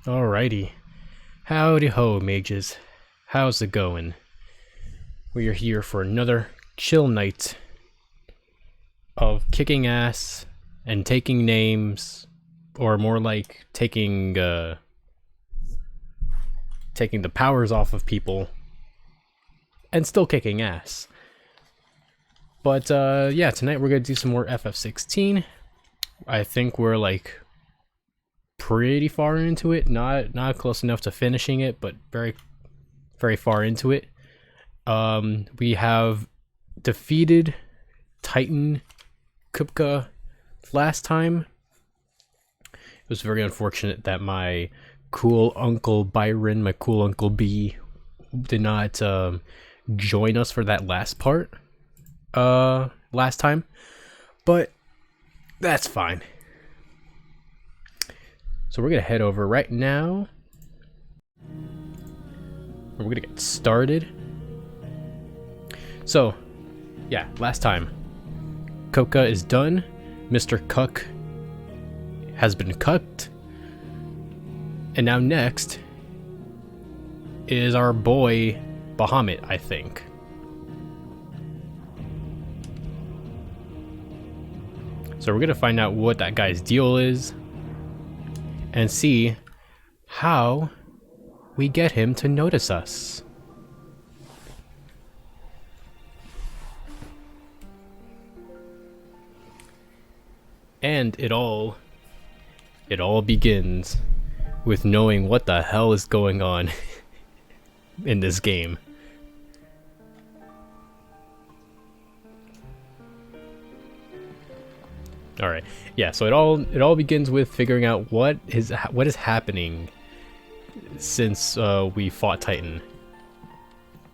Alrighty. Howdy ho, mages. How's it going? We are here for another chill night of kicking ass and taking names, or more like taking the powers off of people and still kicking ass. But yeah, tonight we're gonna do some more FF16. I think we're like pretty far into it, not close enough to finishing it, but very far into it. We have defeated Titan Kupka last time. It was very unfortunate that my cool Uncle Byron, my cool Uncle B, did not join us for that last part last time, but that's fine. So we're gonna head over right now. We're gonna get started. So, yeah, last time. Kupka is done. Mr. Cuck has been cucked. And now next is our boy Bahamut, I think. So we're gonna find out what that guy's deal is and see how we get him to notice us. And it all begins with knowing what the hell is going on in this game. All right. Yeah, so it all begins with figuring out what is happening since we fought Titan.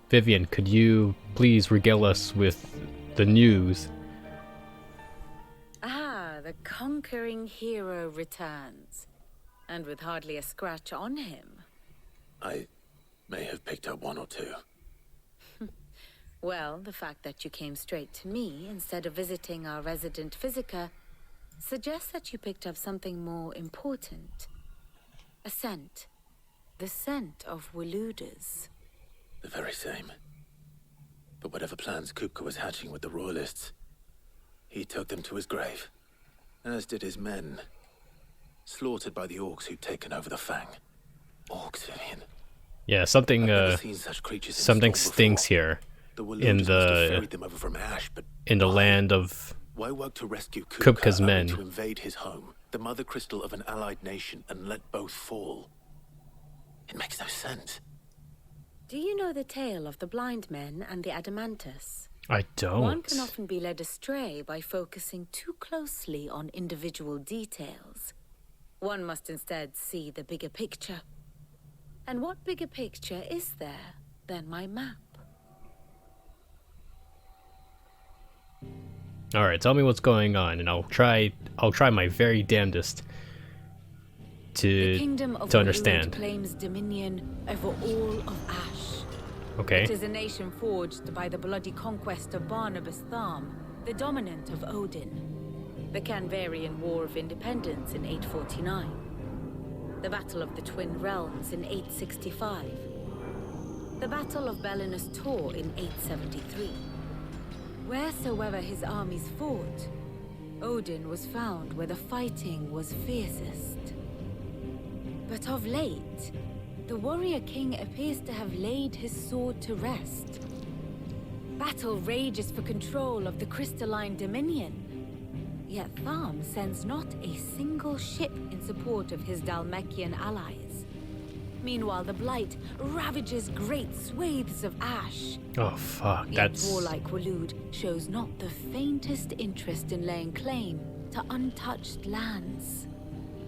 Vivian, could you please regale us with the news? The conquering hero returns, and with hardly a scratch on him. I may have picked up one or two. Well, the fact that you came straight to me instead of visiting our resident physiker suggests that you picked up something more important. A scent. The scent of Waludas. The very same. But whatever plans Kupka was hatching with the Royalists, he took them to his grave. As did his men. Slaughtered by the orcs who'd taken over the Fang. Orcs, Vivian. Yeah, something stinks here in the land of why work to rescue Kupka's men? To invade his home, the mother crystal of an allied nation, and let both fall. It makes no sense. Do you know the tale of the blind men and the Adamantus? I don't. One can often be led astray by focusing too closely on individual details. One must instead see the bigger picture. And what bigger picture is there than my map? All right, tell me what's going on, and I'll try my very damnedest to understand. The claims dominion over all of Ash. Okay. It is a nation forged by the bloody conquest of Barnabas Tharm, the dominant of Odin. The Canvarian War of Independence in 849. The Battle of the Twin Realms in 865. The Battle of Belinus Tor in 873. Wheresoever his armies fought, Odin was found where the fighting was fiercest. But of late, the warrior king appears to have laid his sword to rest. Battle rages for control of the crystalline dominion. Yet Tharm sends not a single ship in support of his Dhalmekian allies. Meanwhile, the Blight ravages great swathes of Ash. Oh fuck, that's... warlike Walud shows not the faintest interest in laying claim to untouched lands.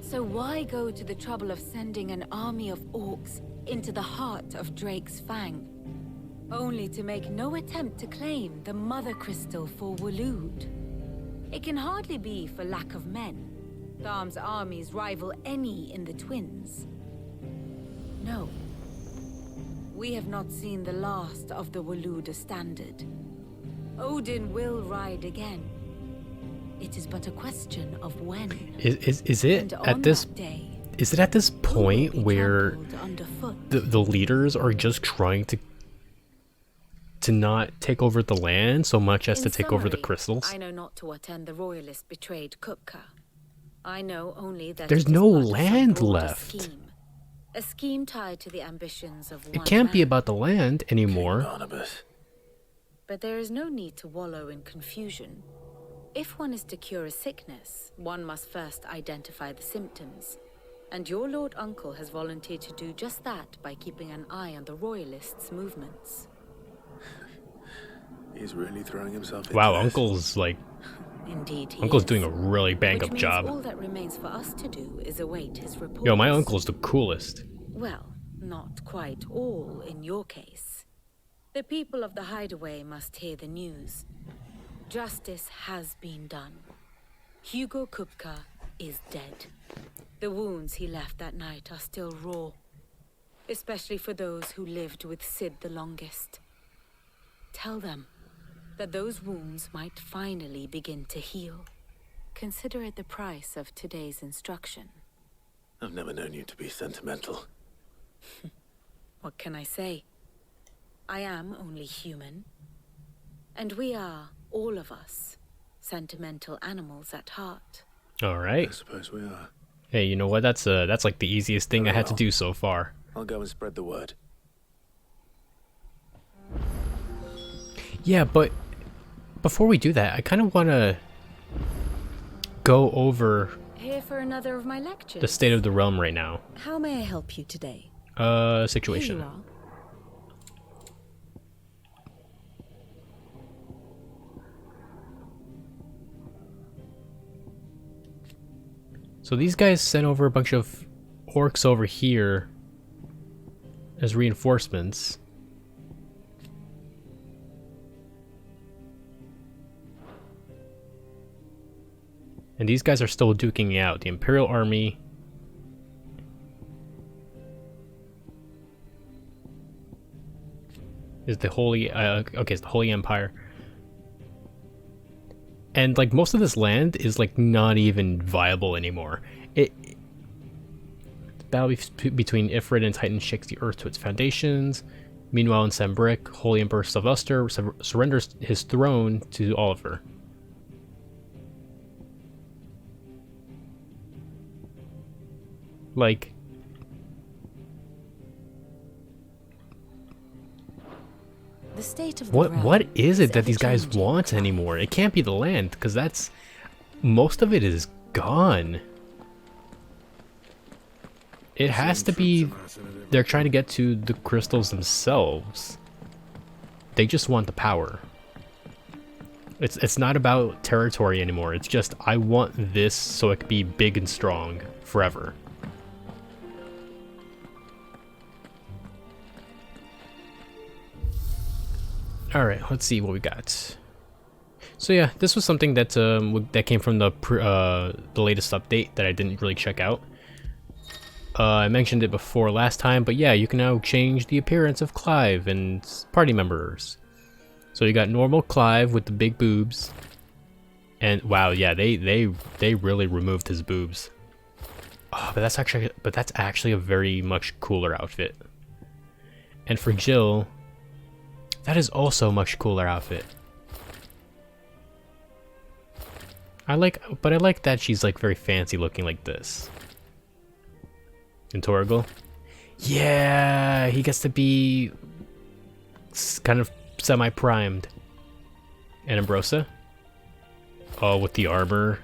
So why go to the trouble of sending an army of orcs into the heart of Drake's Fang, only to make no attempt to claim the Mother Crystal for Walud? It can hardly be for lack of men. Tharm's armies rival any in the Twins. No. We have not seen the last of the Waluda standard. Odin will ride again. It is but a question of when. Is it at this day, Is it at this point Who will be where trampled underfoot? the leaders are just trying to not take over the land so much as In to take over the summary, crystals? I know not to what end the royalists betrayed Kupka. I know only that There's it is no part of some land broader left. Scheme. A scheme tied to the ambitions of one It can't be man. about the land anymore. Barnabas. But there is no need to wallow in confusion. If one is to cure a sickness, one must first identify the symptoms. And your Lord Uncle has volunteered to do just that by keeping an eye on the royalists' movements. He's really throwing himself into Wow, this. Uncle's like Indeed, he Uncle's is. doing a really bang Which up means job. all that remains for us to do is await his report. Yo, my uncle's the coolest. Well, not quite all in your case. The people of the Hideaway must hear the news. Justice has been done. Hugo Kupka is dead. The wounds he left that night are still raw, especially for those who lived with Sid the longest. Tell them that those wounds might finally begin to heal. Consider it the price of today's instruction. I've never known you to be sentimental. What can I say? I am only human. And we are, all of us, sentimental animals at heart. All I right. suppose we are. Hey, you know what? That's like the easiest thing I had to do so far. I'll go and spread the word. Yeah, but before we do that, I kind of want to go over Here for another of my lectures. the state of the realm right now. How may I help you today? Situation. Here you are. So these guys sent over a bunch of orcs over here as reinforcements. And these guys are still duking it out. The Imperial Army. Is the Holy... okay, it's the Holy Empire. And, like, most of this land is, like, not even viable anymore. The battle between Ifrit and Titan shakes the earth to its foundations. Meanwhile, in Sambrick, Holy Emperor Sylvester surrenders his throne to Oliver. Like... The state of the What realm is it that these guys ever-changing. want anymore? It can't be the land, because that's... most of it is gone. It has to be... they're trying to get to the crystals themselves. They just want the power. It's not about territory anymore. It's just, I want this so it can be big and strong forever. Alright, let's see what we got. So yeah, this was something that that came from the latest update that I didn't really check out. I mentioned it before last time, but yeah, you can now change the appearance of Clive and party members. So you got normal Clive with the big boobs. And wow, yeah, they really removed his boobs. Oh, but that's actually a very much cooler outfit. And for Jill, that is also a much cooler outfit. I like that she's like very fancy looking like this. And Torgal? Yeah, he gets to be kind of semi-primed. And Ambrosa? Oh, with the armor.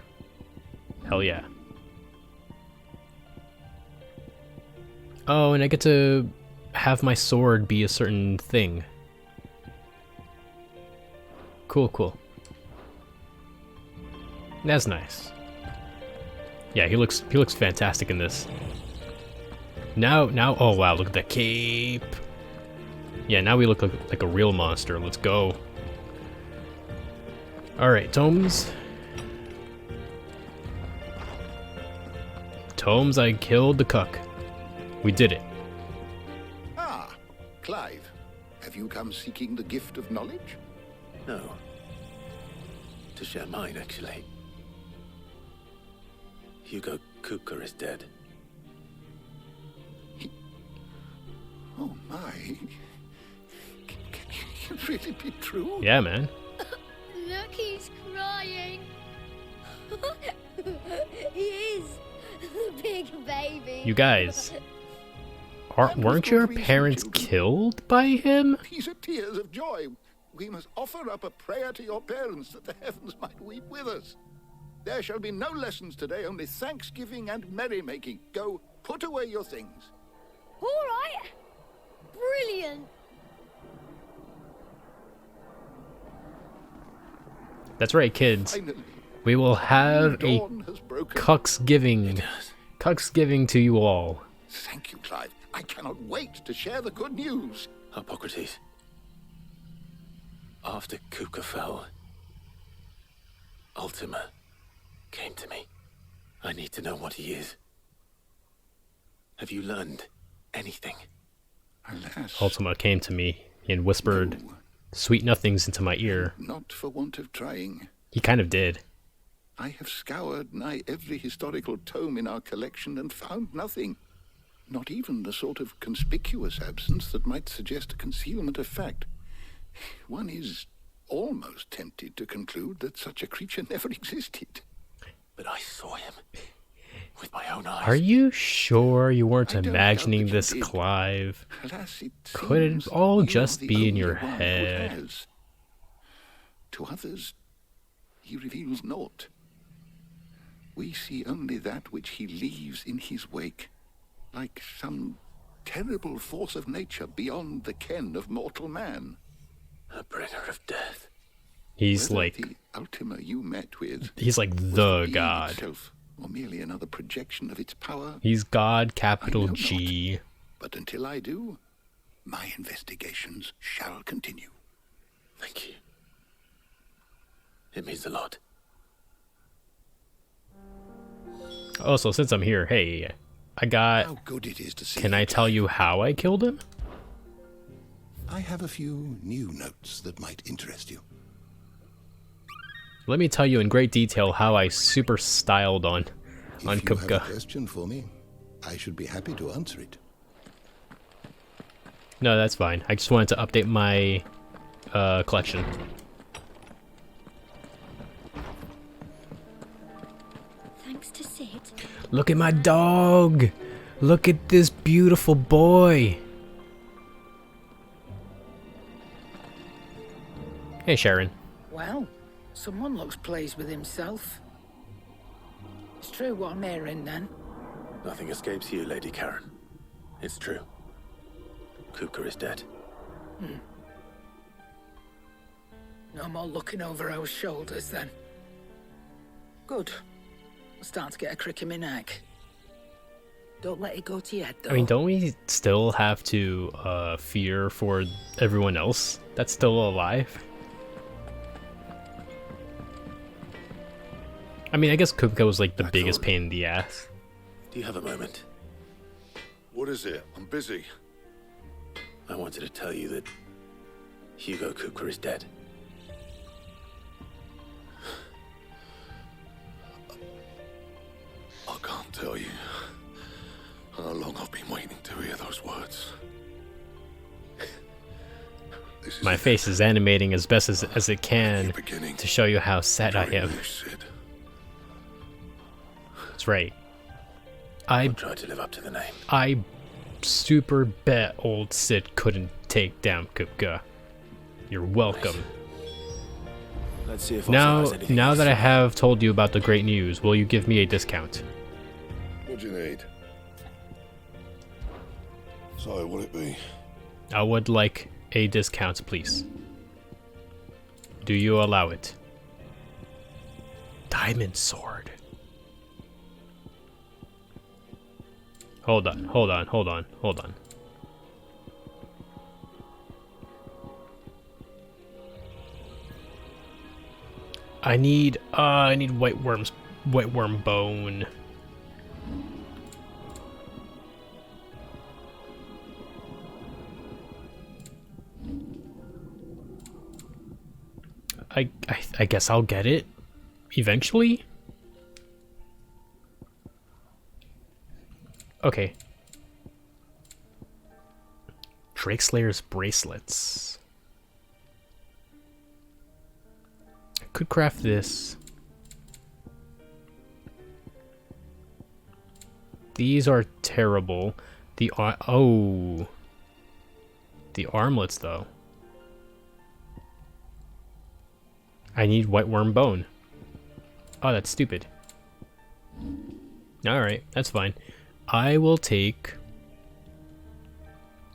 Hell yeah. Oh, and I get to have my sword be a certain thing. Cool, cool. That's nice. Yeah, he looks fantastic in this. Now, oh wow, look at that cape. Yeah, now we look like a real monster. Let's go. Alright, Tomes. Tomes, I killed the cuck. We did it. Ah, Clive. Have you come seeking the gift of knowledge? No. To share mine, actually. Hugo Kupka is dead. Oh my. Can it really be true? Yeah, man. Look, he's crying. He is. The big baby. You guys, And with weren't good your reason, parents children. killed by him? These are tears of joy. We must offer up a prayer to your parents that the heavens might weep with us. There shall be no lessons today, only thanksgiving and merrymaking. Go, put away your things. All right. Brilliant. That's right, kids. Finally, We will have a dawn has broken. Cucksgiving. Cucksgiving to you all. Thank you, Clive. I cannot wait to share the good news. Hippocrates. After Kupka fell, Ultima came to me. I need to know what he is. Have you learned anything? Alas, Ultima came to me and whispered no, sweet nothings into my ear. not for want of trying. He kind of did. I have scoured nigh every historical tome in our collection and found nothing. Not even the sort of conspicuous absence that might suggest a concealment of fact. One is almost tempted to conclude that such a creature never existed. But I saw him with my own eyes. Are you sure you weren't I don't doubt imagining that you this, did. Clive? Alas, it Could it seems all you are just the be in your only one who head? has. To others, he reveals naught. We see only that which he leaves in his wake, like some terrible force of nature beyond the ken of mortal man. A bringer of death. He's Whether like, the Ultima you met with he's like was the being god. itself, or merely another projection of its power. He's God, I capital know not. G. But until I do, my investigations shall continue. Thank you. It means a lot. Also, since I'm here, hey, I got... How good it is to see Can you, I tell Clive. you how I killed him? I have a few new notes that might interest you. Let me tell you in great detail how I super styled on If you have a Kupka. question for me, I should be happy to answer it. No, that's fine. I just wanted to update my collection. Thanks to Sid. Look at my dog! Look at this beautiful boy! Hey, Sharon. Well, someone looks pleased with himself. It's true what I'm hearing, then. Nothing escapes you, Lady Karen. It's true. Kupka is dead. No more looking over our shoulders, then. Good. I'm starting to get a crick in my neck. Don't let it go to your head, though. I mean, don't we still have to fear for everyone else that's still alive? I mean, I guess Kupka was like the That's biggest all. pain in the ass. Do you have a moment? What is it? I'm busy. I wanted to tell you that Hugo Kupka is dead. I can't tell you how long I've been waiting to hear those words. This is My it. face is animating as best as it can New beginning. to show you how sad I Very am. wish, Sid. That's right. I'll try to live up to the name. I super bet old Sid couldn't take down Kupka. You're welcome. Let's see if Now, Otto has anything now else. that I have told you about the great news, will you give me a discount? What do you need? So, what it be? I would like a discount, please. Do you allow it? Diamond sword. Hold on, hold on, hold on, hold on. I need white worm bone. I guess I'll get it eventually. Okay. Drake Slayer's bracelets. I could craft this. These are terrible. The armlets though. I need white worm bone. Oh, that's stupid. Alright, that's fine. I will take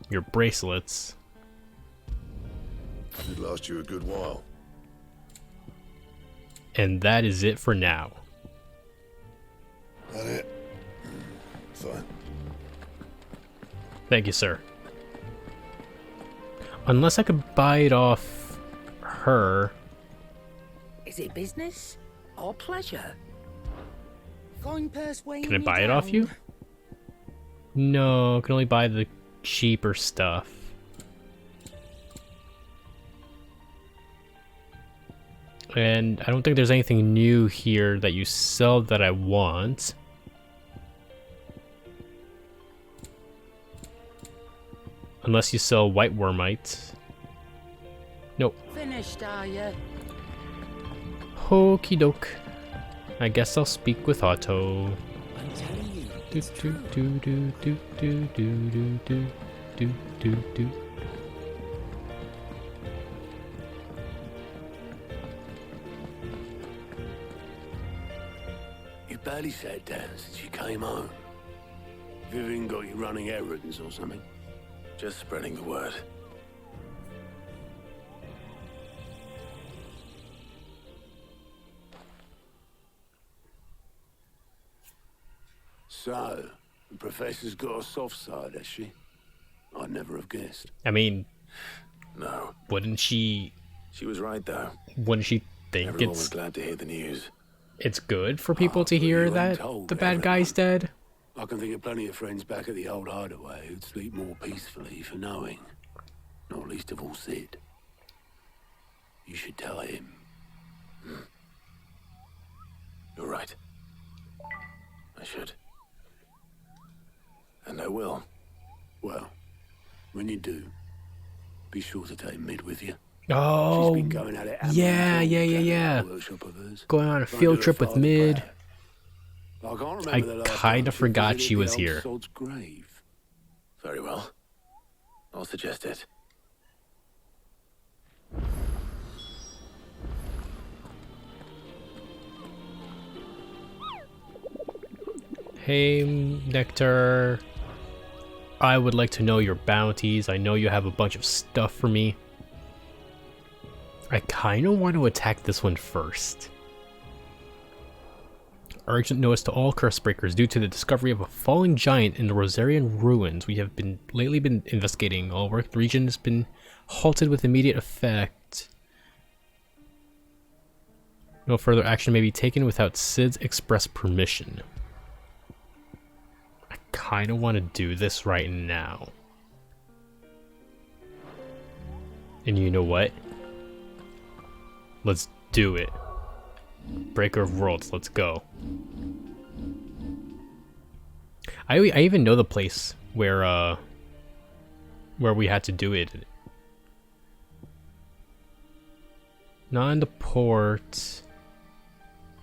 your bracelets. It last you a good while. And that is it for now. That it? Fine. Thank you, sir. Unless I could buy it off her. Is it business or pleasure? Coin purse weighing Can I buy it down? off you? No, I can only buy the cheaper stuff. And I don't think there's anything new here that you sell that I want. Unless you sell white wormite. Nope. Finished, are you? Okie doke. I guess I'll speak with Otto. I'm telling you. Do do do do do do do do do do do. You barely sat down since you came home. Vivian got you running errands or something? Just spreading the word. So, the professor's got a soft side, has she? I'd never have guessed. I mean, No. wouldn't she She was right, though. think Everyone was it's glad to hear the news. good for people to but hear you ain't that told the bad guy's dead? I can think of plenty of friends back at the old hideaway who'd sleep more peacefully for knowing. Not least of all Sid. You should tell him. You're right. I should. And I will. Well, when you do, be sure to take Mid with you. Oh, She's been going at it. yeah. Workshop of hers. Going on a Trying to field do her trip with father Mid. proud. I can't remember I the last kinda time she forgot visited she the was old here. sod's grave. Very well. I'll suggest it. Hey, Nectar. I would like to know your bounties. I know you have a bunch of stuff for me. I kind of want to attack this one first. Urgent notice to all curse breakers. Due to the discovery of a falling giant in the Rosarian ruins, we have lately been investigating. All work the region has been halted with immediate effect. No further action may be taken without Sid's express permission. I kind of want to do this right now. And you know what? Let's do it. Breaker of Worlds, let's go. I even know the place where we had to do it. Not in the port.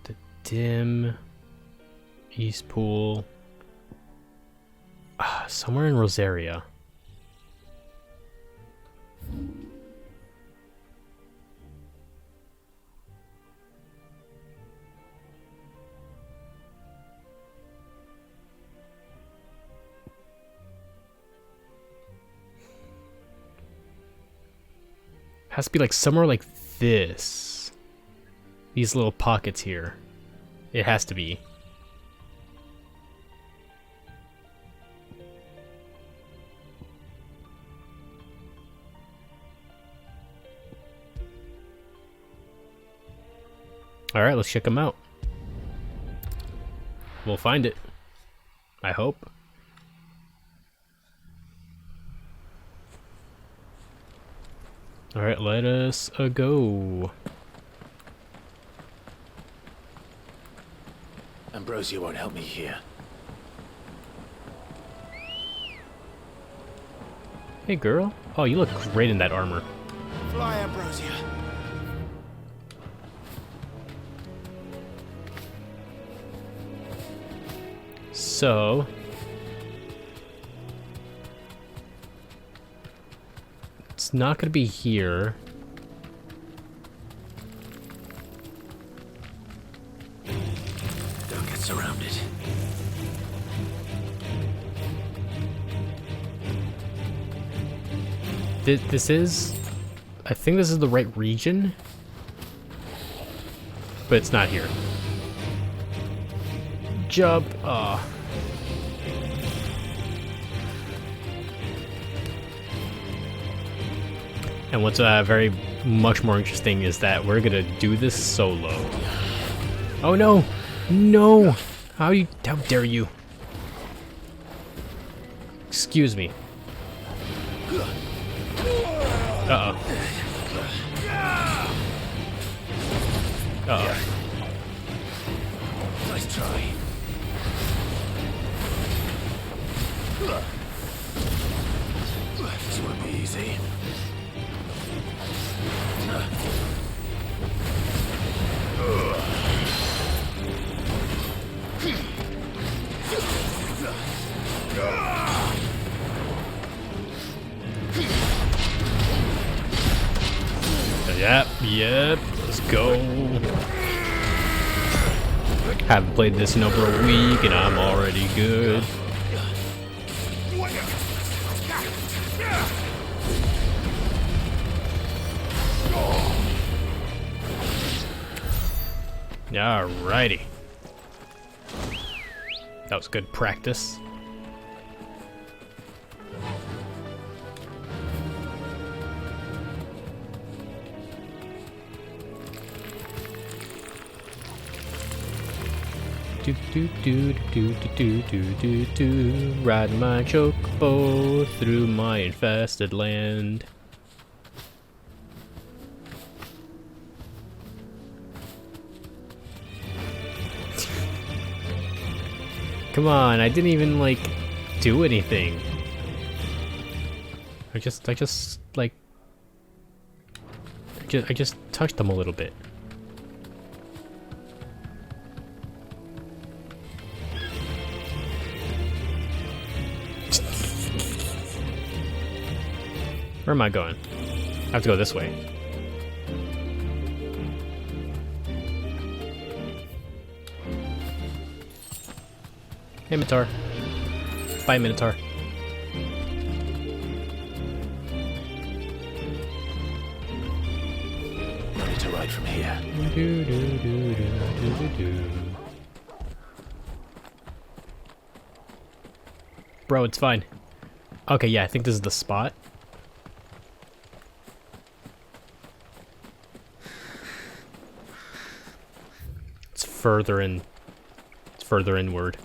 The dim East Pool. Somewhere in Rosaria. Has to be like somewhere like this. These little pockets here. It has to be. Alright, let's check them out. We'll find it. I hope. Alright, let us go. Ambrosia won't help me here. Hey, girl. Oh, you look great in that armor. Fly, Ambrosia. So... it's not gonna be here. Don't get surrounded. This is... I think this is the right region. But it's not here. Jump. And what's very much more interesting is that we're gonna do this solo. Oh no! No! How dare you? Excuse me. Uh-oh. Uh-oh. Nice try. This won't be easy. Yep, let's go. Haven't played this in over a week and I'm already good. Alrighty. That was good practice. Do do do do do do do do, riding my chocobo through my infested land. Come on, I didn't even like do anything. I just touched them a little bit. Where am I going? I have to go this way. Hey, Minotaur. Bye, Minotaur. No need to ride from here. Do, do, do, do, do, do. Bro, it's fine. Okay, yeah, I think this is the spot. It's further in. It's further inward.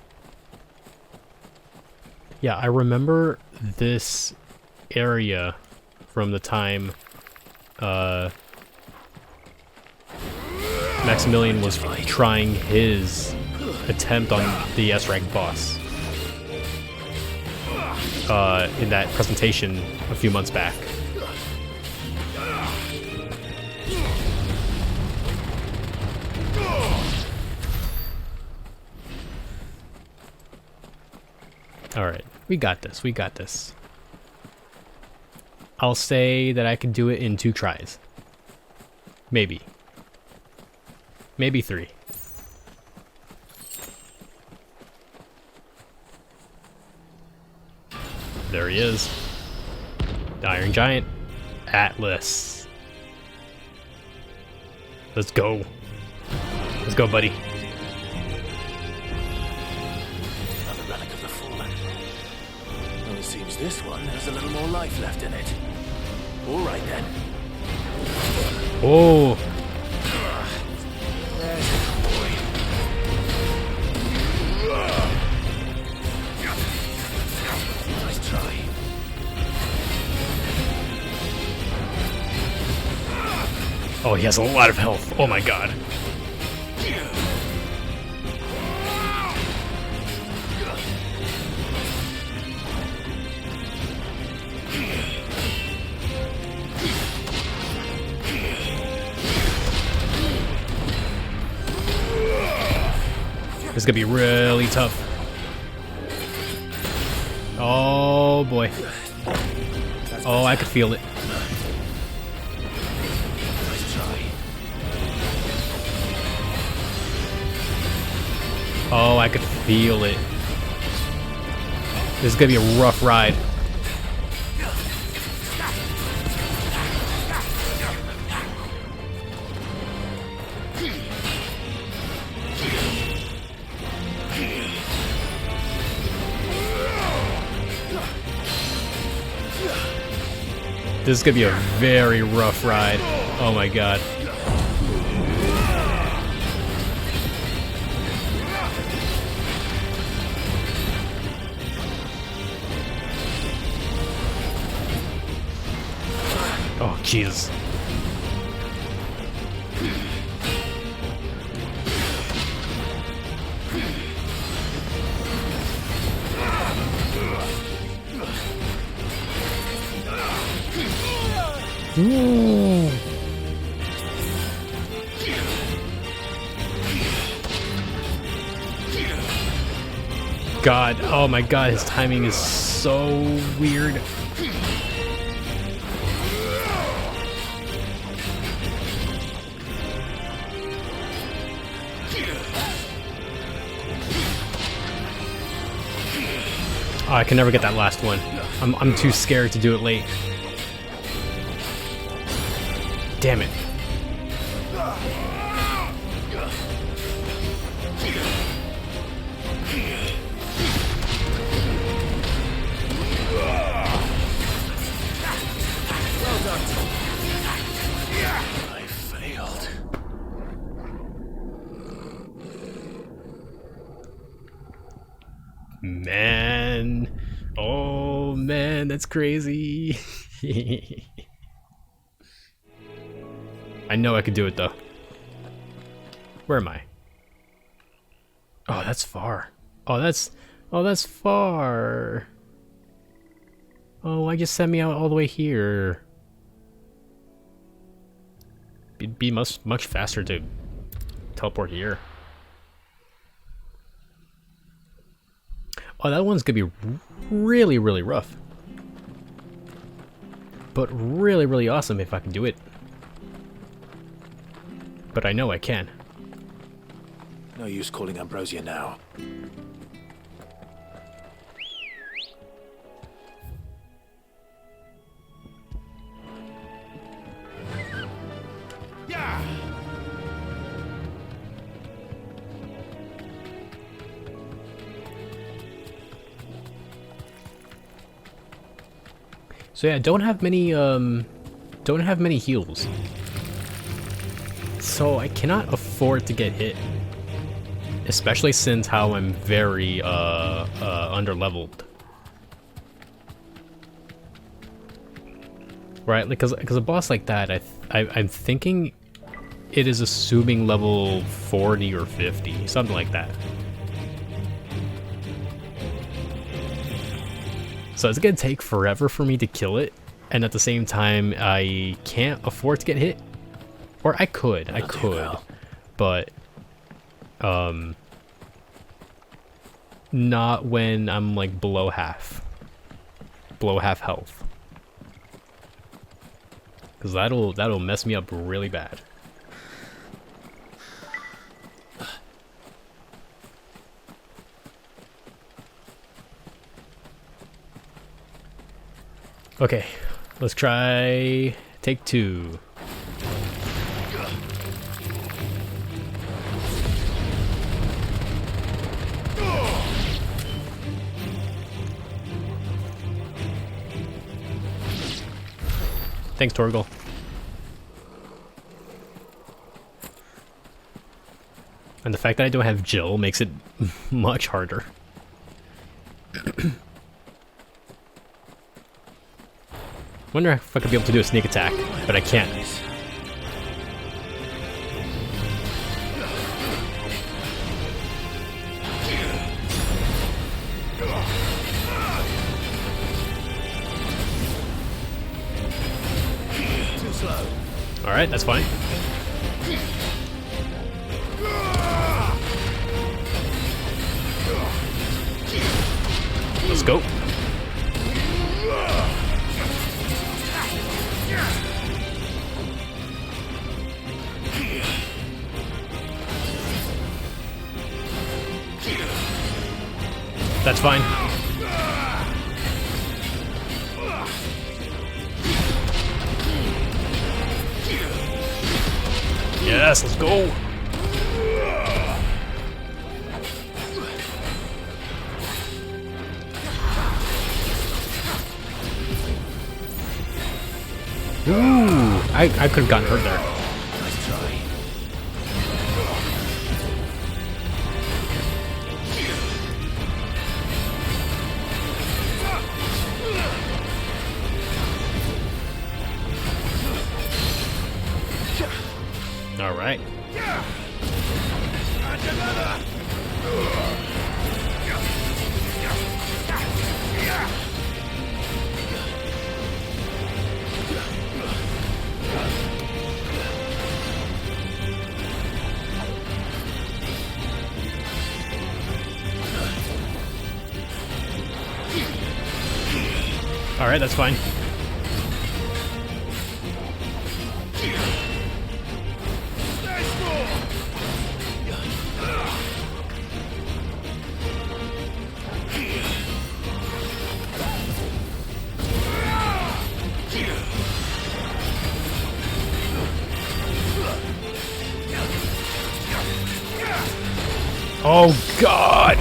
Yeah, I remember this area from the time Maximilian was trying his attempt on the S-rank boss in that presentation a few months back. Alright, we got this, we got this. I'll say that I can do it in 2 tries. Maybe. Maybe 3. There he is. The Iron Giant. Atlas. Let's go. Let's go, buddy. Another relic of the fallen. Well, it seems this one has a little more life left in it. All right then. Oh. There's a boy. Nice try. Oh, he has a lot of health. Oh my god. This is gonna be really tough. Oh boy. Oh, I could feel it. Oh, I could feel it. This is gonna be a rough ride. This is gonna be a very rough ride. Oh my god. Oh, Jesus. Ooh. God, oh my god, his timing is so weird. Oh, I can never get that last one. I'm too scared to do it late. Damn it. I failed. Man. Oh man, that's crazy. I know I could do it though. Where am I? Oh, that's far. Oh, that's far. Oh, why just send me out all the way here? It'd be much faster to teleport here. Oh, that one's gonna be really, really rough. But really, really awesome if I can do it. But I know I can. No use calling Ambrosia now. So yeah, don't have many heals. So I cannot afford to get hit. Especially since how I'm very underleveled. Right, because a boss like that, I'm thinking it is assuming level 40 or 50, something like that. So it's gonna take forever for me to kill it, and at the same time, I can't afford to get hit. Or I could, but not when I'm like below half health, because that'll mess me up really bad. Okay, let's try take 2. Thanks, Torgal. And the fact that I don't have Jill makes it much harder. Wonder if I could be able to do a sneak attack, but I can't. Alright, that's fine. Let's go. That's fine. Yes, let's go. Ooh, I could have gotten hurt there. Nice try. All right. All right, that's fine. Oh God!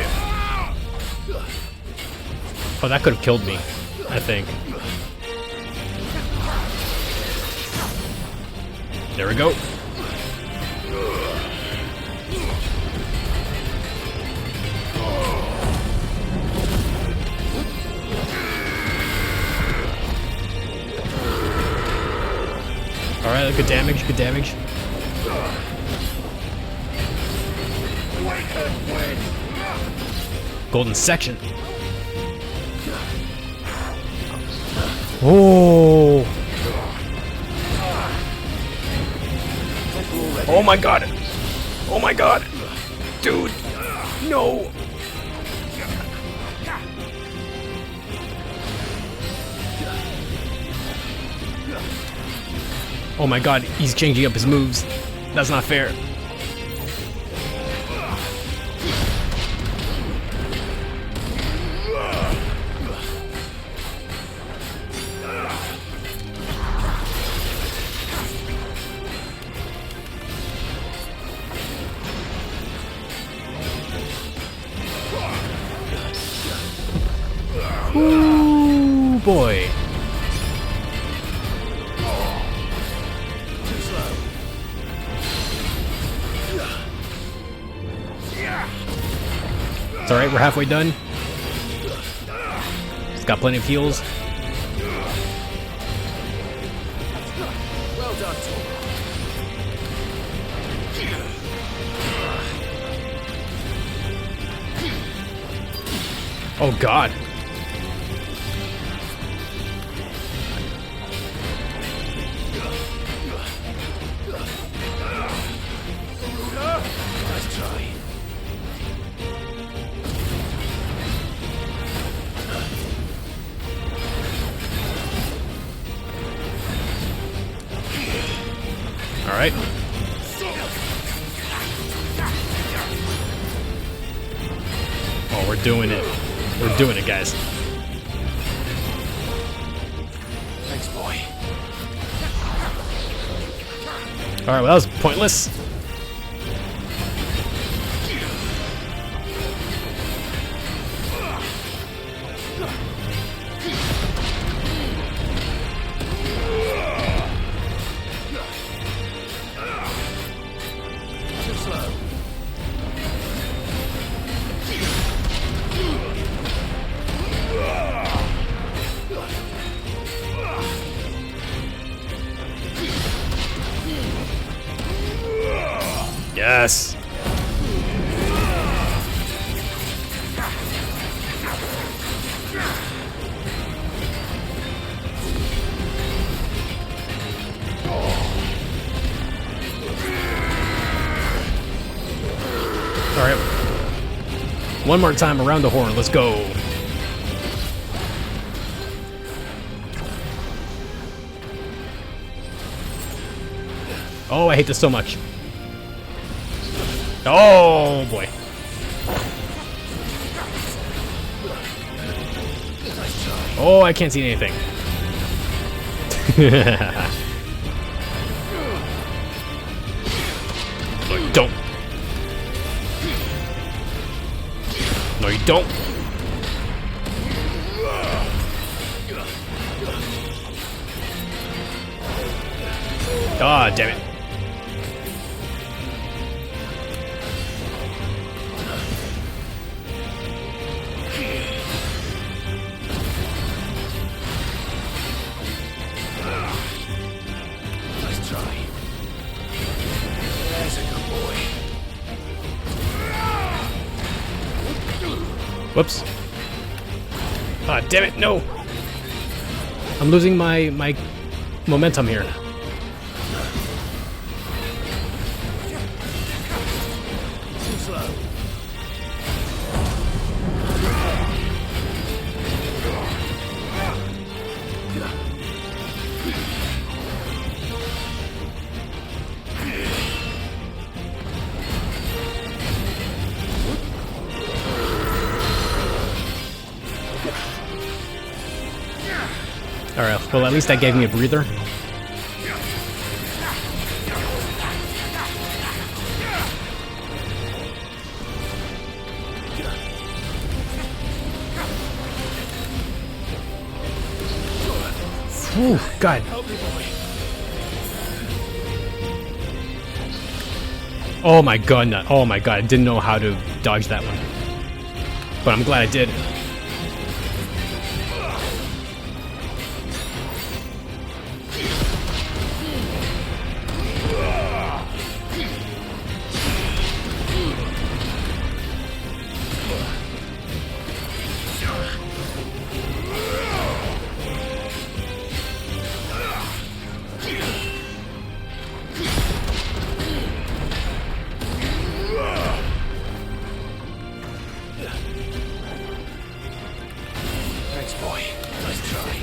Oh, that could have killed me, I think. There we go. Alright, good damage, good damage. Golden section. Oh! Oh my god! Oh my god! Dude! No! Oh my god, he's changing up his moves. That's not fair. Ooh, boy. It's alright, we're halfway done. It's got plenty of heals. Well done, Oh god. Nice try. Alright. Oh, we're doing it. We're doing it, guys. Thanks, boy. Alright, well, that was pointless. Too slow. Yes. All right. One more time around the horn. Let's go. Oh, I hate this so much. Oh, boy. Oh, I can't see anything. No, you don't. No, you don't. Ah, damn it. Nice try. That's a good boy. Whoops. Ah, damn it, no. I'm losing my momentum here. Too slow. Alright, well at least that gave me a breather. Ooh, God. Oh my god, no. Oh my god, I didn't know how to dodge that one. But I'm glad I did. Thanks, boy. Nice try.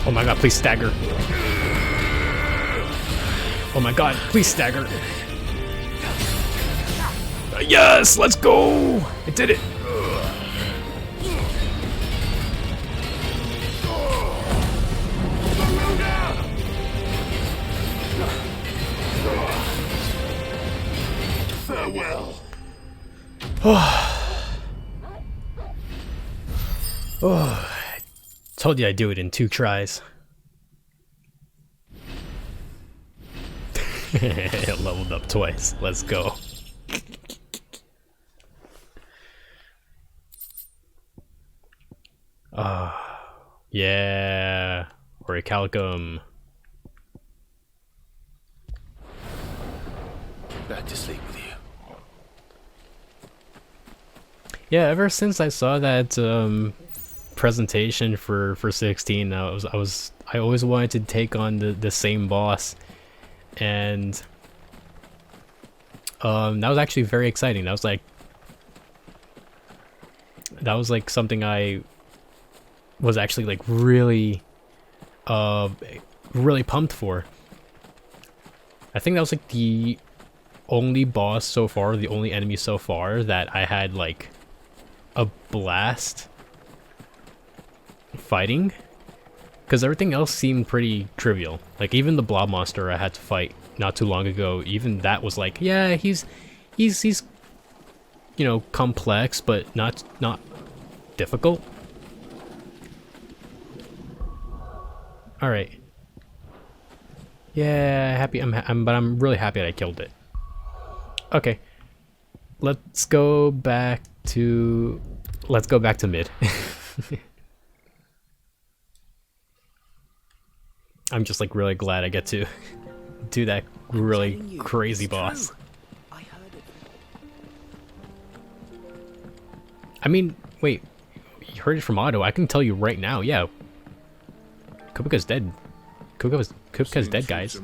Oh my god, please stagger. Oh my god, please stagger. Yes, let's go! I did it! Farewell. Oh, told you I'd do it in 2 tries. Leveled up twice. Let's go. Yeah. Orichalcum. Back to sleep with you. Yeah, ever since I saw that presentation for 16, I always wanted to take on the same boss, and that was actually very exciting. That was like something I was actually like really really pumped for. I think that was like the only boss so far, the only enemy so far that I had like a blast fighting, because everything else seemed pretty trivial. Like even the blob monster I had to fight not too long ago, even that was like, yeah, he's you know, complex but not difficult. All right. Yeah, happy. But I'm really happy that I killed it. Okay. Let's go back to mid. I'm just like really glad I get to do that really crazy boss. I mean, wait, you heard it from Otto. I can tell you right now, yeah. Kupika's dead. Kupika's dead, guys.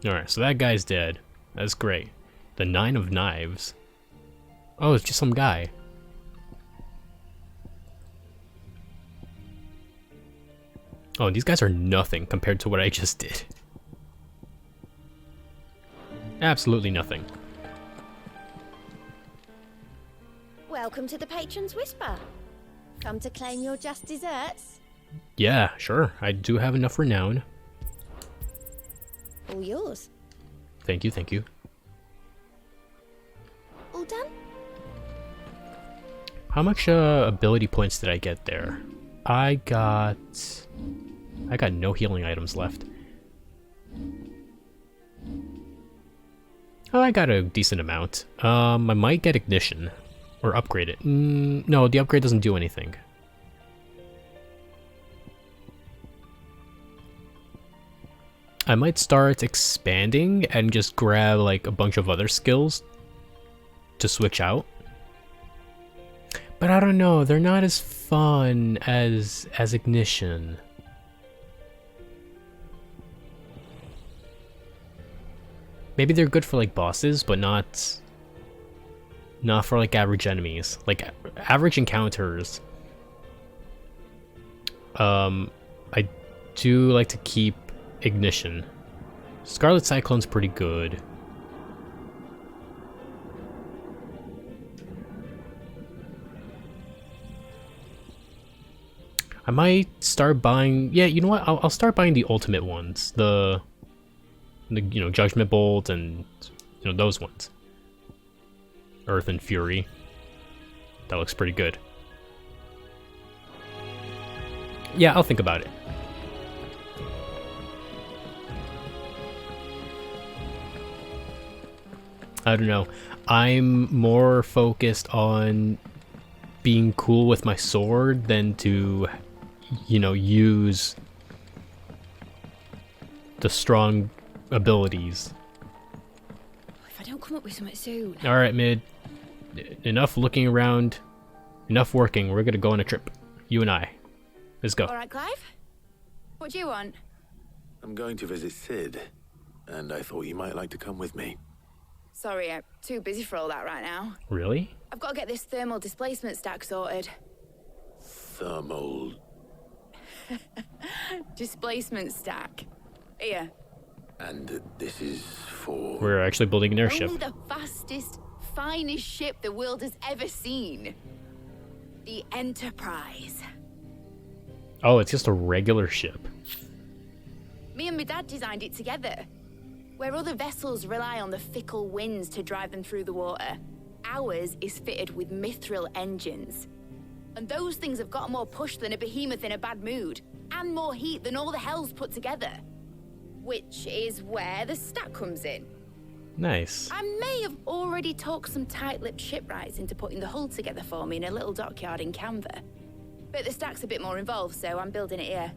Alright, so that guy's dead. That's great. The 9 of Knives. Oh, it's just some guy. Oh, these guys are nothing compared to what I just did. Absolutely nothing. Welcome to the Patron's Whisper. Come to claim your just desserts? Yeah, sure. I do have enough renown. All yours. Thank you, thank you. All done? How much ability points did I get there? I got no healing items left. Oh, I got a decent amount. I might get ignition or upgrade it. No, the upgrade doesn't do anything. I might start expanding and just grab like a bunch of other skills to switch out. But I don't know, they're not as fun as ignition. Maybe they're good for like bosses, but not for like average enemies. Like average encounters. I do like to keep ignition. Scarlet Cyclone's pretty good. I might start buying. Yeah, you know what? I'll start buying the ultimate ones. The Judgment Bolt and those ones. Earth and Fury. That looks pretty good. Yeah, I'll think about it. I don't know. I'm more focused on being cool with my sword than to, use the strong abilities. If I don't come up with something soon. Alright, Mid. Enough looking around. Enough working. We're gonna go on a trip. You and I. Let's go. Alright, Clive? What do you want? I'm going to visit Sid, and I thought you might like to come with me. Sorry, I'm too busy for all that right now. Really? I've got to get this thermal displacement stack sorted. Thermal... displacement stack. Here. And this is for... We're actually building an airship. Only the fastest, finest ship the world has ever seen. The Enterprise. Oh, it's just a regular ship. Me and my dad designed it together. Where other vessels rely on the fickle winds to drive them through the water, ours is fitted with mithril engines. And those things have got more push than a behemoth in a bad mood, and more heat than all the hells put together. Which is where the stack comes in. Nice. I may have already talked some tight-lipped shipwrights into putting the hull together for me in a little dockyard in Canva. But the stack's a bit more involved, so I'm building it here.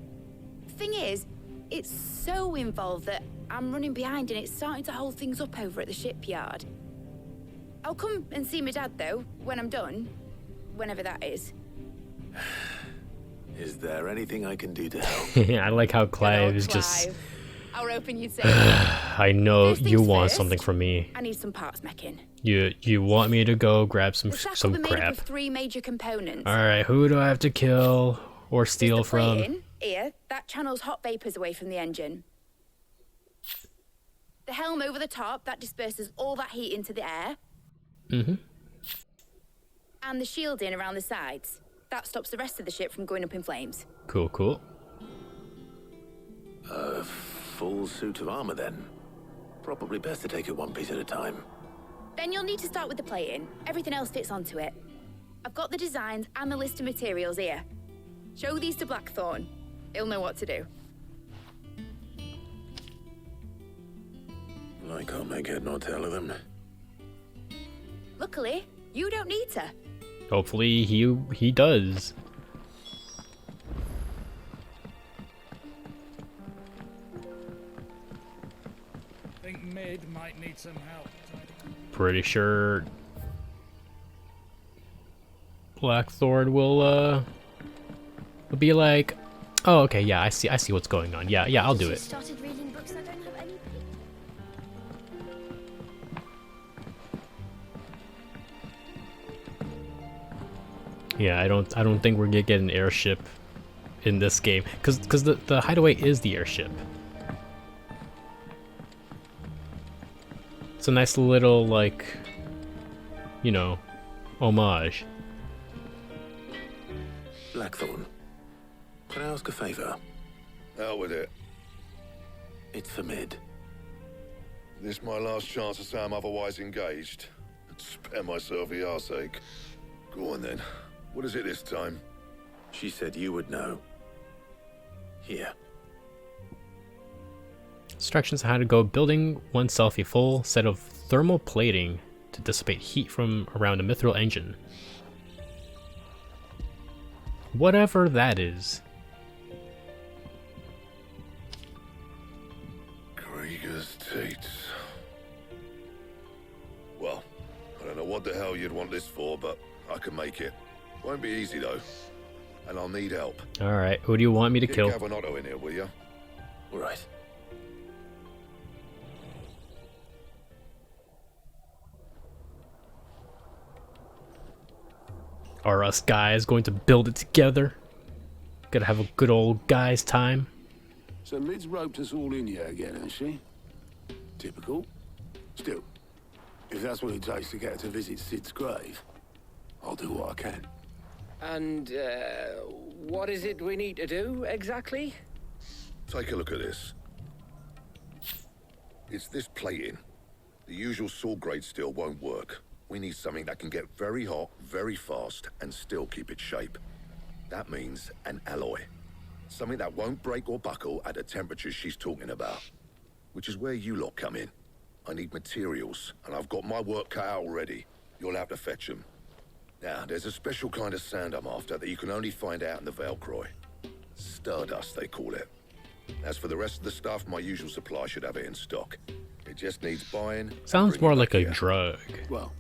Thing is, it's so involved that I'm running behind and it's starting to hold things up over at the shipyard. I'll come and see my dad, though, when I'm done. Whenever that is. Is there anything I can do to help? I like how Clive is just... I was hoping you'd say I know First you things want first, something from me. I need some parts meching. You want me to go grab some The stack will be made up crap. of 3 major components. Alright, who do I have to kill or steal There's the from? plating, here, that channels hot vapors away from the engine. The helm over the top, that disperses all that heat into the air. Mm-hmm. And the shielding around the sides. That stops the rest of the ship from going up in flames. Cool, cool. A full suit of armor, then. Probably best to take it one piece at a time. Then you'll need to start with the plating. Everything else fits onto it. I've got the designs and the list of materials here. Show these to Blackthorn. He'll know what to do. I can't make head nor tail of them. Luckily, you don't need to. Hopefully he does. Think Mid might need some help. Pretty sure Blackthorn will be like, oh okay, yeah, I see what's going on. Yeah, I'll do it. Started reading books that don't have any Yeah, I don't think we're gonna get an airship in this game, because the hideaway is the airship. It's a nice little, like, you know, homage. Blackthorn, can I ask a favor? Out with it. It's for Mid. This my last chance to say I'm otherwise engaged. Spare myself the arseache. Go on then. What is it this time? She said you would know. Here. Instructions on how to go building oneself a full set of thermal plating to dissipate heat from around a mithril engine. Whatever that is. Krieger's Teats. Well, I don't know what the hell you'd want this for, but I can make it. Won't be easy though. And I'll need help. Alright, who do you want me to kill? Get Cavanato in here, will ya? All right. Are us guys going to build it together? Gotta have a good old guys time. So Mid's roped us all in here again, has she? Typical. Still, if that's what it takes to get her to visit Sid's grave, I'll do what I can. And, what is it we need to do, exactly? Take a look at this. It's this plating. The usual saw grade steel won't work. We need something that can get very hot, very fast, and still keep its shape. That means an alloy. Something that won't break or buckle at the temperatures she's talking about. Which is where you lot come in. I need materials, and I've got my work cut out already. You'll have to fetch them. Now, there's a special kind of sand I'm after that you can only find out in the Valcroy. Stardust, they call it. As for the rest of the stuff, my usual supply should have it in stock. It just needs buying. Sounds more like a drug. Well,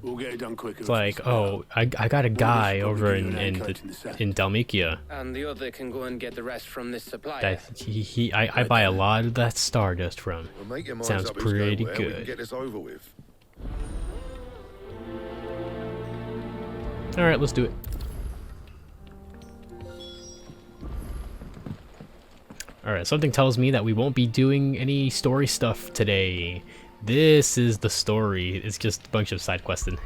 we'll get it done quicker. It's like, oh, I got a guy over in Dalmikia. And the other can go and get the rest from this supplier. That I buy a lot of that Stardust from. Well, make your minds Sounds up who's going pretty where. We can good. get this over with. Alright, let's do it. Alright, something tells me that we won't be doing any story stuff today. This is the story. It's just a bunch of side questing.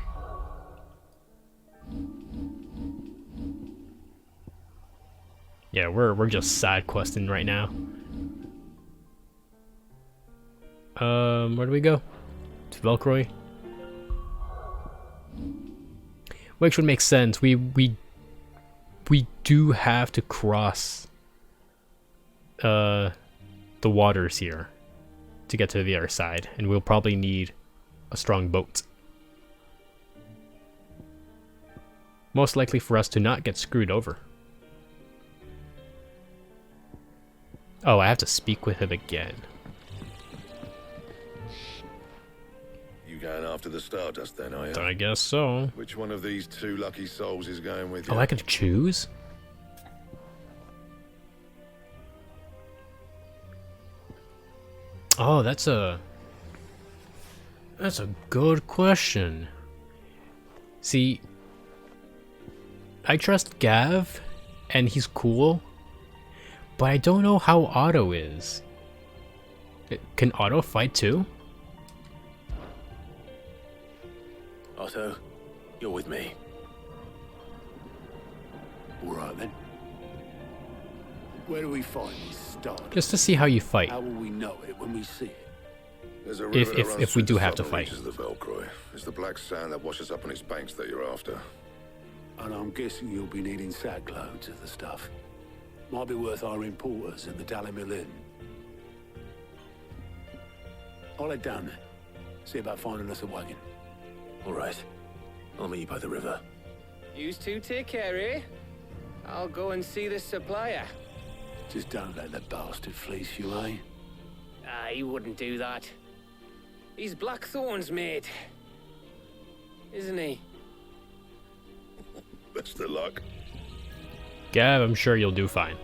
Yeah, we're just side questing right now. Where do we go? To Velcroy? Which would make sense. We do have to cross the waters here to get to the other side, and we'll probably need a strong boat. Most likely for us to not get screwed over. Oh, I have to speak with him again. You going after the Stardust then, are you? I guess so. Which one of these two lucky souls is going with you? Oh, I can choose? Oh, that's a good question. See, I trust Gav, and he's cool, but I don't know how Otto is. Can Otto fight too? Otto, you're with me. All right then. Where do we find this Stardust? Just to see how you fight. How will we know it when we see it? There's a river that runs If we through do the have to southern fight. reaches of the Velcroy. It's the black sand that washes up on its banks that you're after. And I'm guessing you'll be needing sack loads of the stuff. Might be worth our importers in the Dalimil Inn. I'll head down there. See about finding us a wagon. All right. I'll meet you by the river. You two take care, eh? I'll go and see this supplier. Just don't let the bastard fleece you, eh? He wouldn't do that. He's Blackthorn's mate. Isn't he? Best of luck. Gav, I'm sure you'll do fine.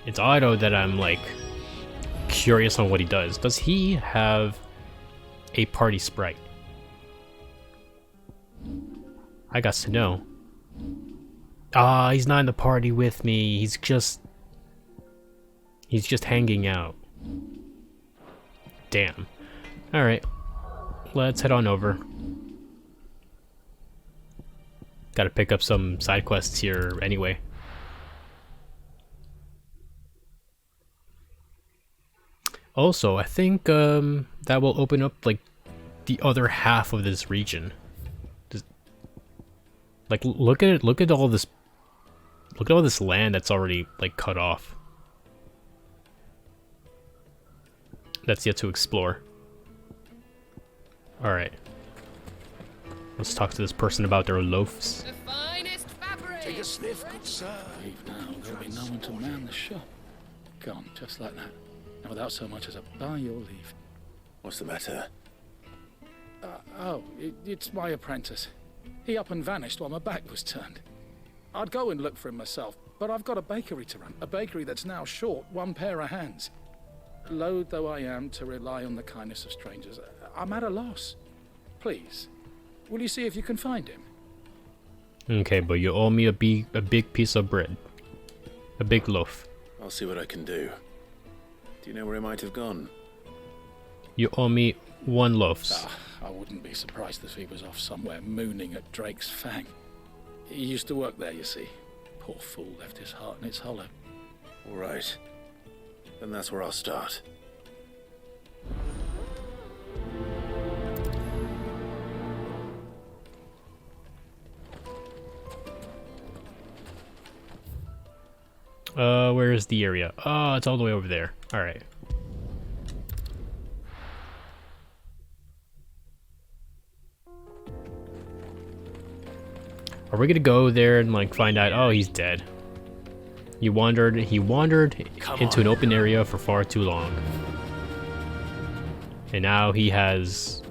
It's Otto that I'm, like, curious on what he does. Does he have a party sprite? I got to know. Ah, he's not in the party with me. He's just hanging out. Damn. Alright. Let's head on over. Gotta pick up some side quests here anyway. Also, I think that will open up like the other half of this region. Like, look at all this land that's already like cut off. That's yet to explore. All right. Let's talk to this person about their loafs. The finest fabric. Take a sniff, good sir. Leave now, there'll be no one to man the shop. Gone, just like that. And without so much as a by your leave. What's the matter? It's my apprentice. He up and vanished while my back was turned. I'd go and look for him myself, but I've got a bakery to run. A bakery that's now short one pair of hands. Loath though I am to rely on the kindness of strangers, I'm at a loss. Please, will you see if you can find him? Okay, but you owe me a big piece of bread. A big loaf. I'll see what I can do. Do you know where he might have gone? You owe me 1 loaf. I wouldn't be surprised if he was off somewhere mooning at Drake's Fang. He used to work there, you see. Poor fool left his heart in its hollow. All right. Then that's where I'll start. Where is the area? Oh, it's all the way over there. All right. Are we gonna go there and like find out? Oh, he's dead. He wandered into an open area for far too long. And now he's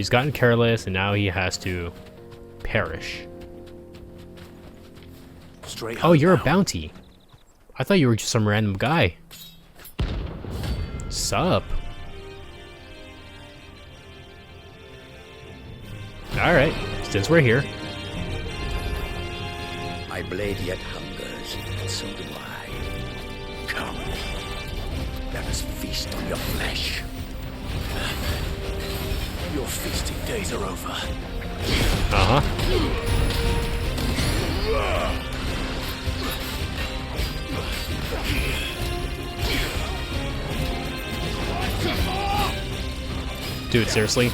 gotten careless and now he has to perish. Oh, you're a bounty. I thought you were just some random guy. Sup? Alright, since we're here. My blade yet hungers, and so do I. Come, let us feast on your flesh. Your feasting days are over. Dude, seriously?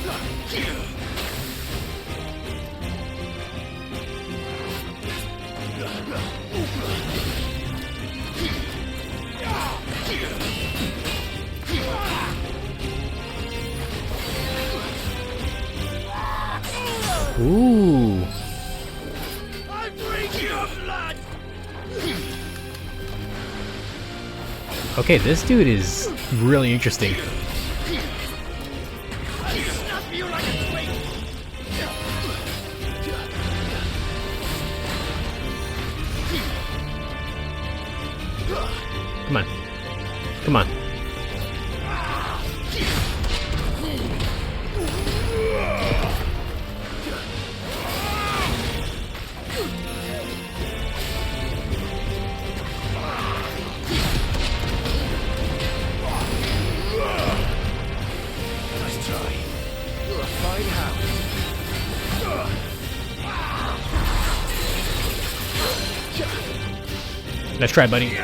Ooh. I drink your blood. Okay, this dude is really interesting. I'll snap you like a twig. Come on. Come on. Nice try. You're a fine hound. Let's try, buddy.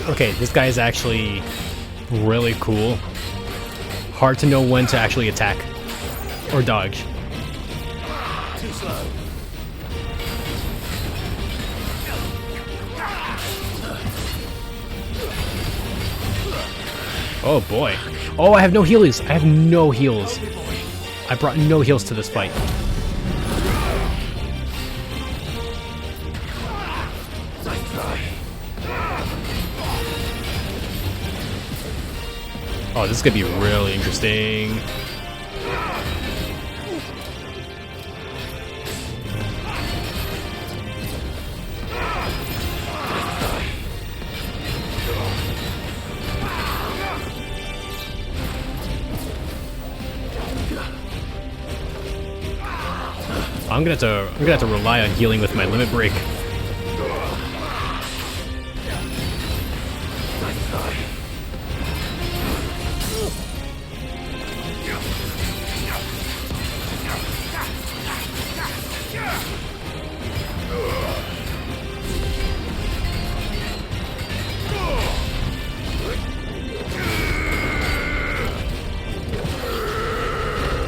Okay, this guy is actually really cool. Hard to know when to actually attack or dodge. Too slow. Oh boy. Oh, I have no heals. I have no heals. I brought no heals to this fight. Nice try. Oh, this is gonna be really interesting. I'm gonna have to rely on healing with my limit break.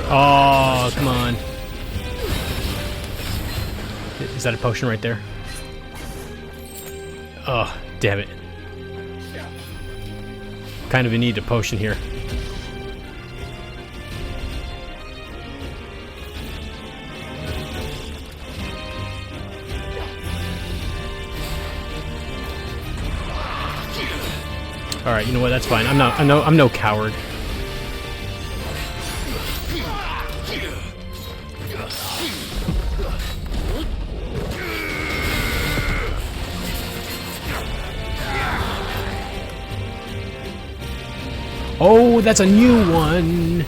Oh, come on. Is that a potion right there? Oh, damn it. Kind of in need of potion here. All right, you know what? That's fine. I'm no coward. Oh, that's a new one.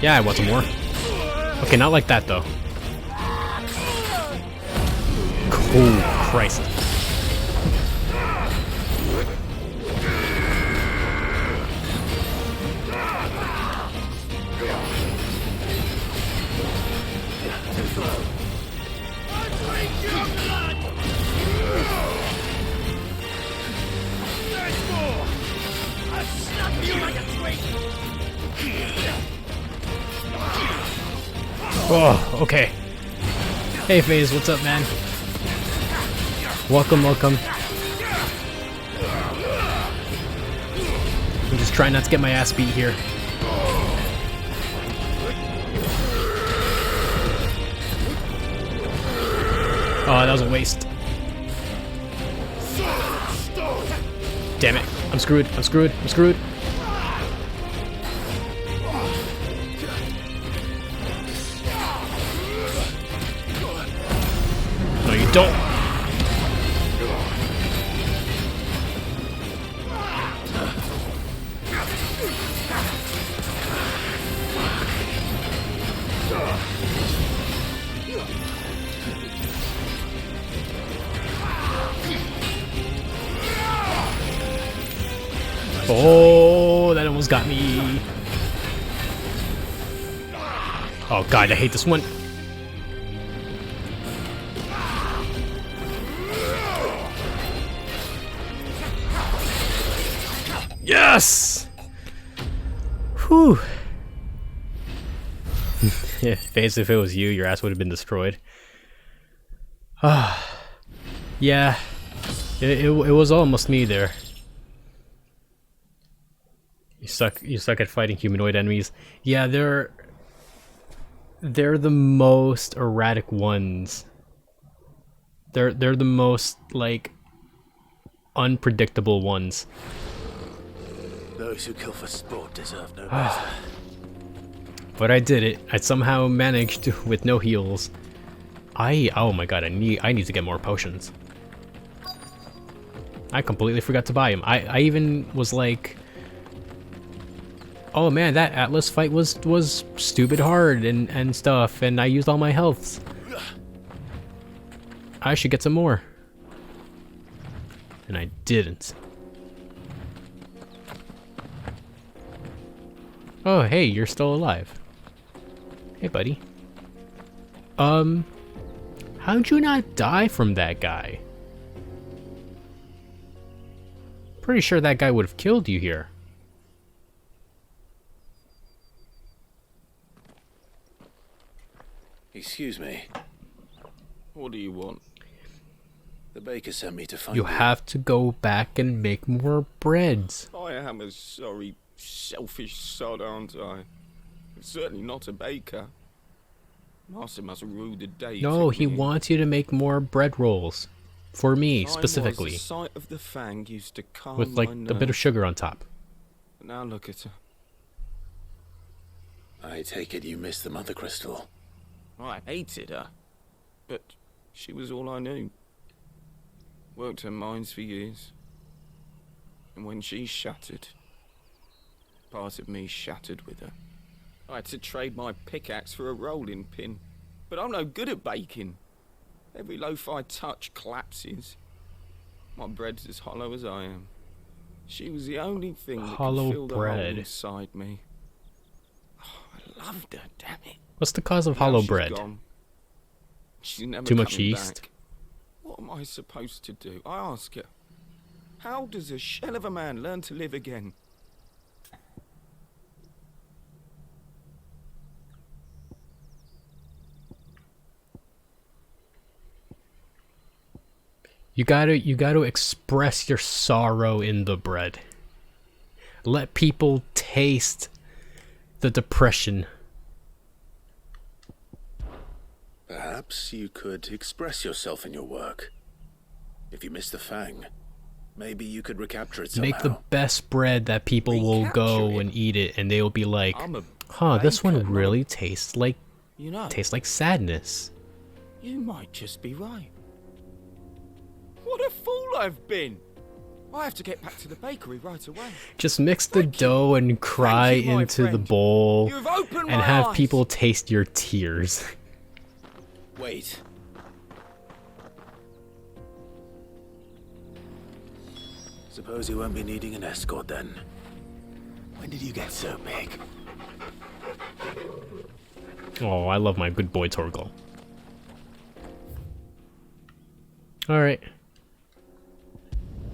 Yeah, I want some more. Okay, not like that though. Oh, Christ. Oh, okay. Hey, FaZe, what's up, man? Welcome, welcome. I'm just trying not to get my ass beat here. Oh, that was a waste. Damn it. I'm screwed. I'm screwed. I'm screwed. No, you don't. Oh, that almost got me. Oh god, I hate this one. Yes! Whew. Yeah, FaZe, if it was you, your ass would have been destroyed. Yeah, it was almost me there. You suck at fighting humanoid enemies. Yeah, they're the most erratic ones. They're the most like unpredictable ones. Those who kill for sport deserve no better. But I did it. I somehow managed to, with no heals. Oh my god, I need to get more potions. I completely forgot to buy them. I even was like, oh man, that Atlas fight was stupid hard and stuff, and I used all my healths. I should get some more. And I didn't. Oh, hey, you're still alive. Hey, buddy. How'd you not die from that guy? Pretty sure that guy would have killed you here. Excuse me. What do you want? The baker sent me to find You have to go back and make more breads. I am a sorry, selfish sod, aren't I? Certainly not a baker. Master must rue the day. No, he wants you to make more bread rolls. For me, specifically. The sight of the fang used to calm with like a bit of sugar on top. Now look at her. I take it you missed the mother crystal. I hated her. But she was all I knew. Worked her mines for years. And when she shattered, part of me shattered with her. I had to trade my pickaxe for a rolling pin. But I'm no good at baking. Every loaf I touch collapses. My bread's as hollow as I am. She was the only thing that Hollow could fill the hole bread. inside me. Oh, I loved her, damn it. What's the cause of Now hollow she's bread? gone. She's never Too much coming yeast? back. What am I supposed to do? I ask her. How does a shell of a man learn to live again? You gotta express your sorrow in the bread. Let people taste the depression. Perhaps you could express yourself in your work. If you miss the fang, maybe you could recapture it somehow. Make the best bread that people will go and eat it, and they'll be like, "Huh, this one really tastes like sadness." You might just be right. What a fool I've been! I have to get back to the bakery right away. Just mix the dough and cry you, my into the friend. bowl, You've opened and my have eyes. people taste your tears. Wait. Suppose you won't be needing an escort then. When did you get so big? Oh, I love my good boy Torgal. Alright.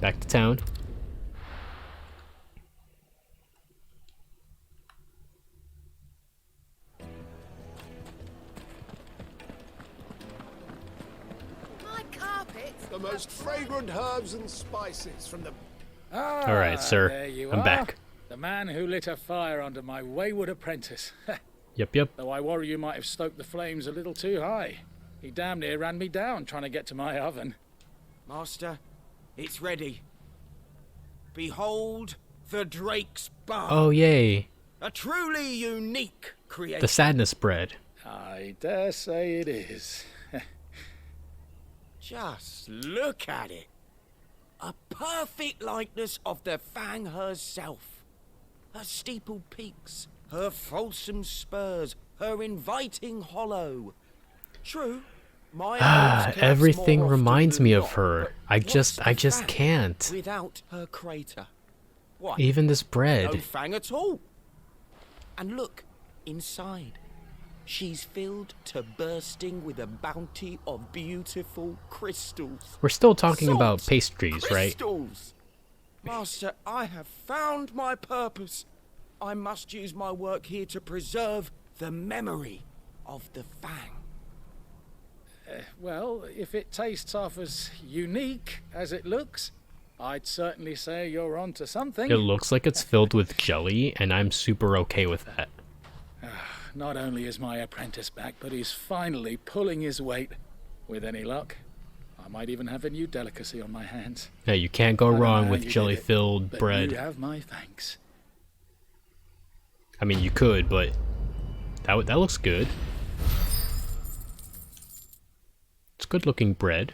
Back to town. My carpet. The most fragrant herbs and spices from the... Alright, sir. There you I'm are. back. The man who lit a fire under my wayward apprentice. Yep. Though I worry you might have stoked the flames a little too high. He damn near ran me down trying to get to my oven. Master, it's ready. Behold the Drake's Bar. Oh, yay. A truly unique creation. The sadness bread. I dare say it is. Just look at it. A perfect likeness of the Fang herself. Her steepled peaks, her fulsome spurs, her inviting hollow. True, my eyes collapse Everything more often reminds than me of not, her. but I what's just the Fang can't. without her crater? What? Even this bread. No Fang at all. And look, inside. She's filled to bursting with a bounty of beautiful crystals. We're still talking about Salt pastries, right? crystals. Master, I have found my purpose. I must use my work here to preserve the memory of the Fang. Well, if it tastes half as unique as it looks, I'd certainly say you're onto something. It looks like it's filled with jelly, and I'm super okay with that. Not only is my apprentice back, but he's finally pulling his weight. With any luck, I might even have a new delicacy on my hands. Yeah, you can't go I don't know wrong how with you did jelly-filled it, but bread. You have my thanks. I mean, you could, but that looks good. It's good-looking bread.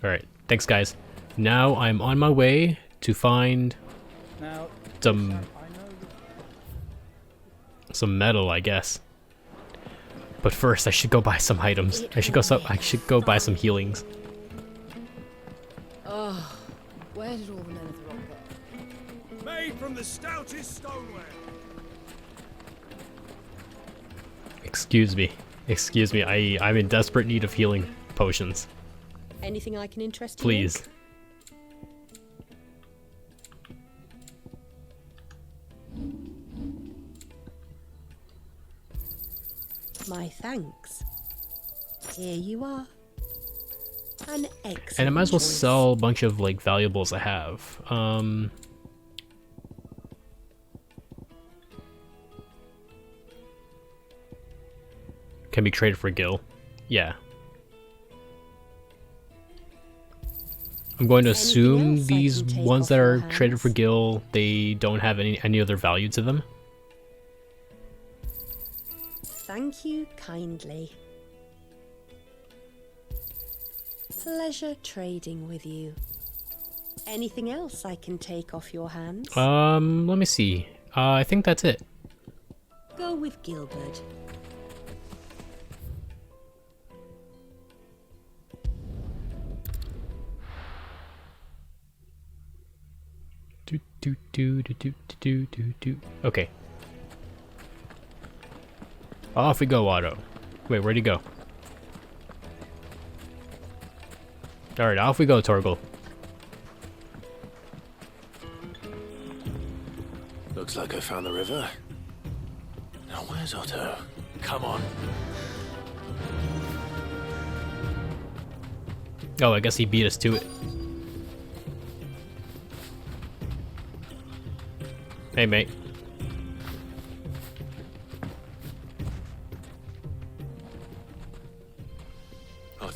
All right, thanks, guys. Now I'm on my way to find Now, some metal, I guess. But first, I should go buy some items. I should go buy some healings. Oh, where did all the men of the rock go? Made from the stoutest stoneware. Excuse me. I'm in desperate need of healing potions. Anything I can interest you Please. in? My thanks. Here you are. An excellent And I might as well choice. sell a bunch of like valuables I have. Can be traded for gil. Yeah. I'm going to assume else I these can take ones off that your are traded hands? for gil, they don't have any other value to them. Thank you kindly. Pleasure trading with you. Anything else I can take off your hands? Let me see. I think that's it. Go with Gilbert. Okay. Off we go, Otto. Wait, where'd he go? Alright, off we go, Torgal. Looks like I found the river. Now where's Otto? Come on. Oh, I guess he beat us to it. Hey, mate.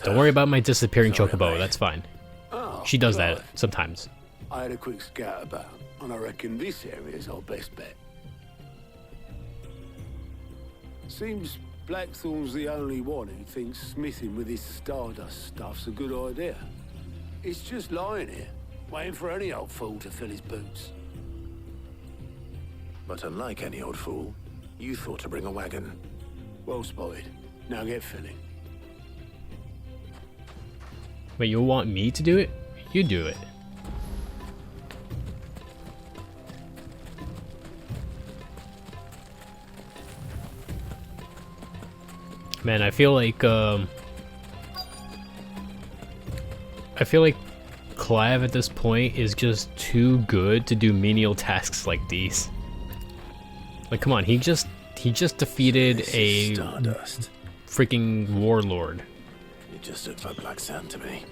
Don't worry about my disappearing chocobo, that's fine. Oh, She does right. that sometimes. I had a quick scout about, and I reckon this area's our best bet. Seems Blackthorn's the only one who thinks smithing with his stardust stuff's a good idea. It's just lying here, waiting for any old fool to fill his boots. But unlike any old fool, you thought to bring a wagon. Well spotted. Now get filling. Wait, you want me to do it? You do it. Man, I feel like Clive at this point is just too good to do menial tasks like these. Like, come on, he just defeated a Stardust. freaking warlord. It just looked like black sand to me.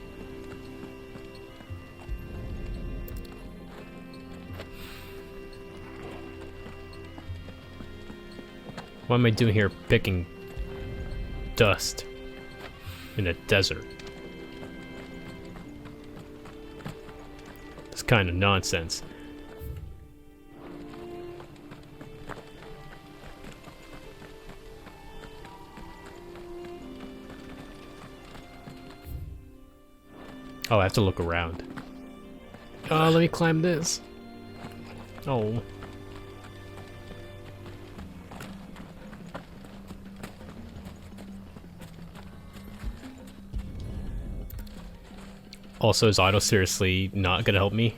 What am I doing here picking dust in a desert? It's kind of nonsense. Oh, I have to look around. Oh, let me climb this. Oh. Also, is Otto seriously not gonna help me?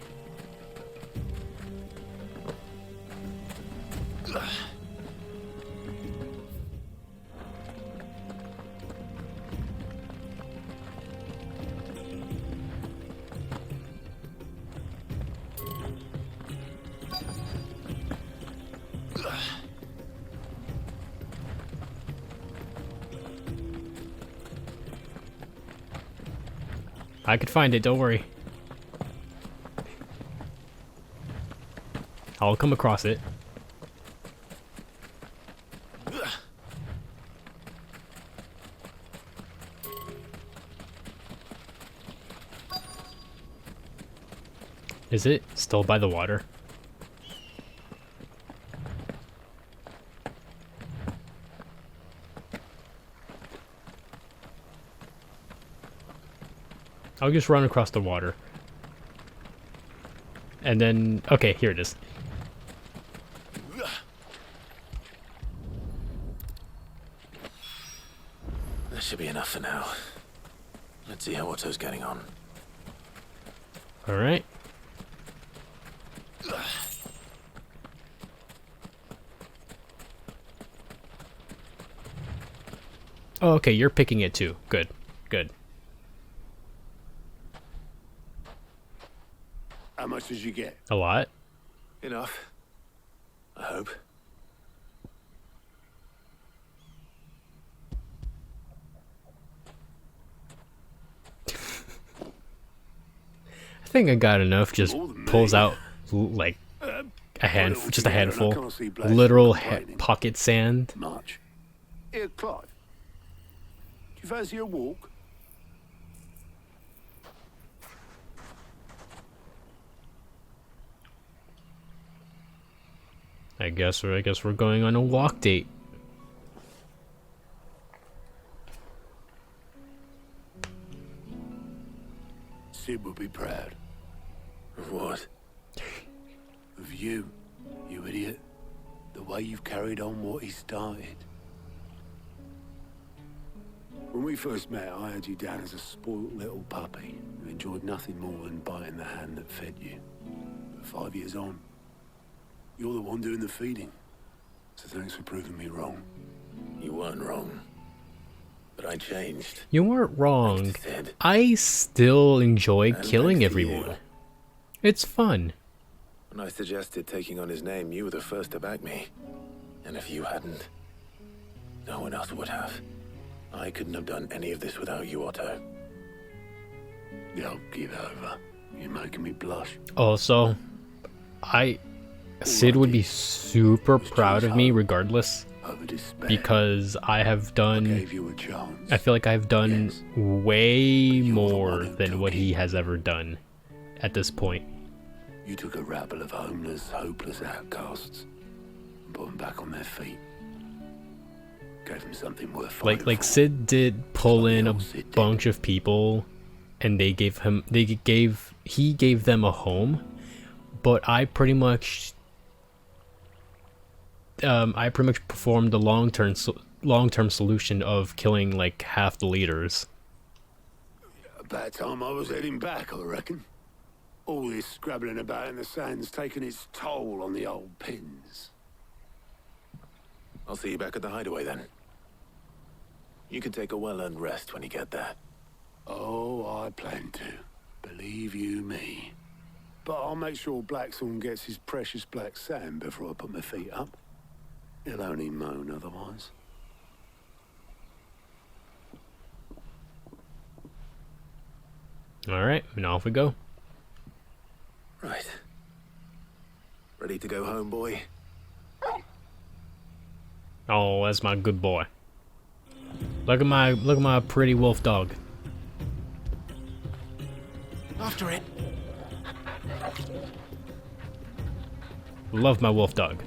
I could find it, don't worry. I'll come across it. Is it still by the water? I'll just run across the water. And then, okay, here it is. That should be enough for now. Let's see how Otto's getting on. Alright. Oh, okay, you're picking it too. Good, good. How much did you get? A lot. Enough. I hope. I think I got enough. Just pulls out like a handful, just a handful, literal pocket sand. Much. Here, Clive. Do you fancy a walk? I guess we're going on a walk date. Sid would be proud. Of what? Of you, you idiot. The way you've carried on what he started. When we first met, I had you down as a spoilt little puppy who enjoyed nothing more than biting the hand that fed you. But 5 years on, you're the one doing the feeding. So thanks for proving me wrong. You weren't wrong. But I changed. You weren't wrong. I still enjoy killing everyone. It's fun. When I suggested taking on his name, you were the first to back me. And if you hadn't, no one else would have. I couldn't have done any of this without you, Otto. Don't give over. You're making me blush. Also, Sid would be super proud of me regardless, because I have done, I feel like I've done way more than what he has ever done at this point. You took a rabble of homeless, hopeless outcasts and put them back on their feet. Gave them something worth fighting Like for. Sid did pull in a bunch of people, and he gave them a home, but I pretty much performed the long-term solution of killing like half the leaders. About time I was heading back, I reckon. All this scrabbling about in the sand's taken its toll on the old pins. I'll see you back at the hideaway then. You can take a well-earned rest when you get there. Oh, I plan to. Believe you me. But I'll make sure Blackthorn gets his precious black sand before I put my feet up. He'll only moan otherwise. Alright, and off we go. Right. Ready to go home, boy? Oh, that's my good boy. Look at my pretty wolf dog. After it. Love my wolf dog.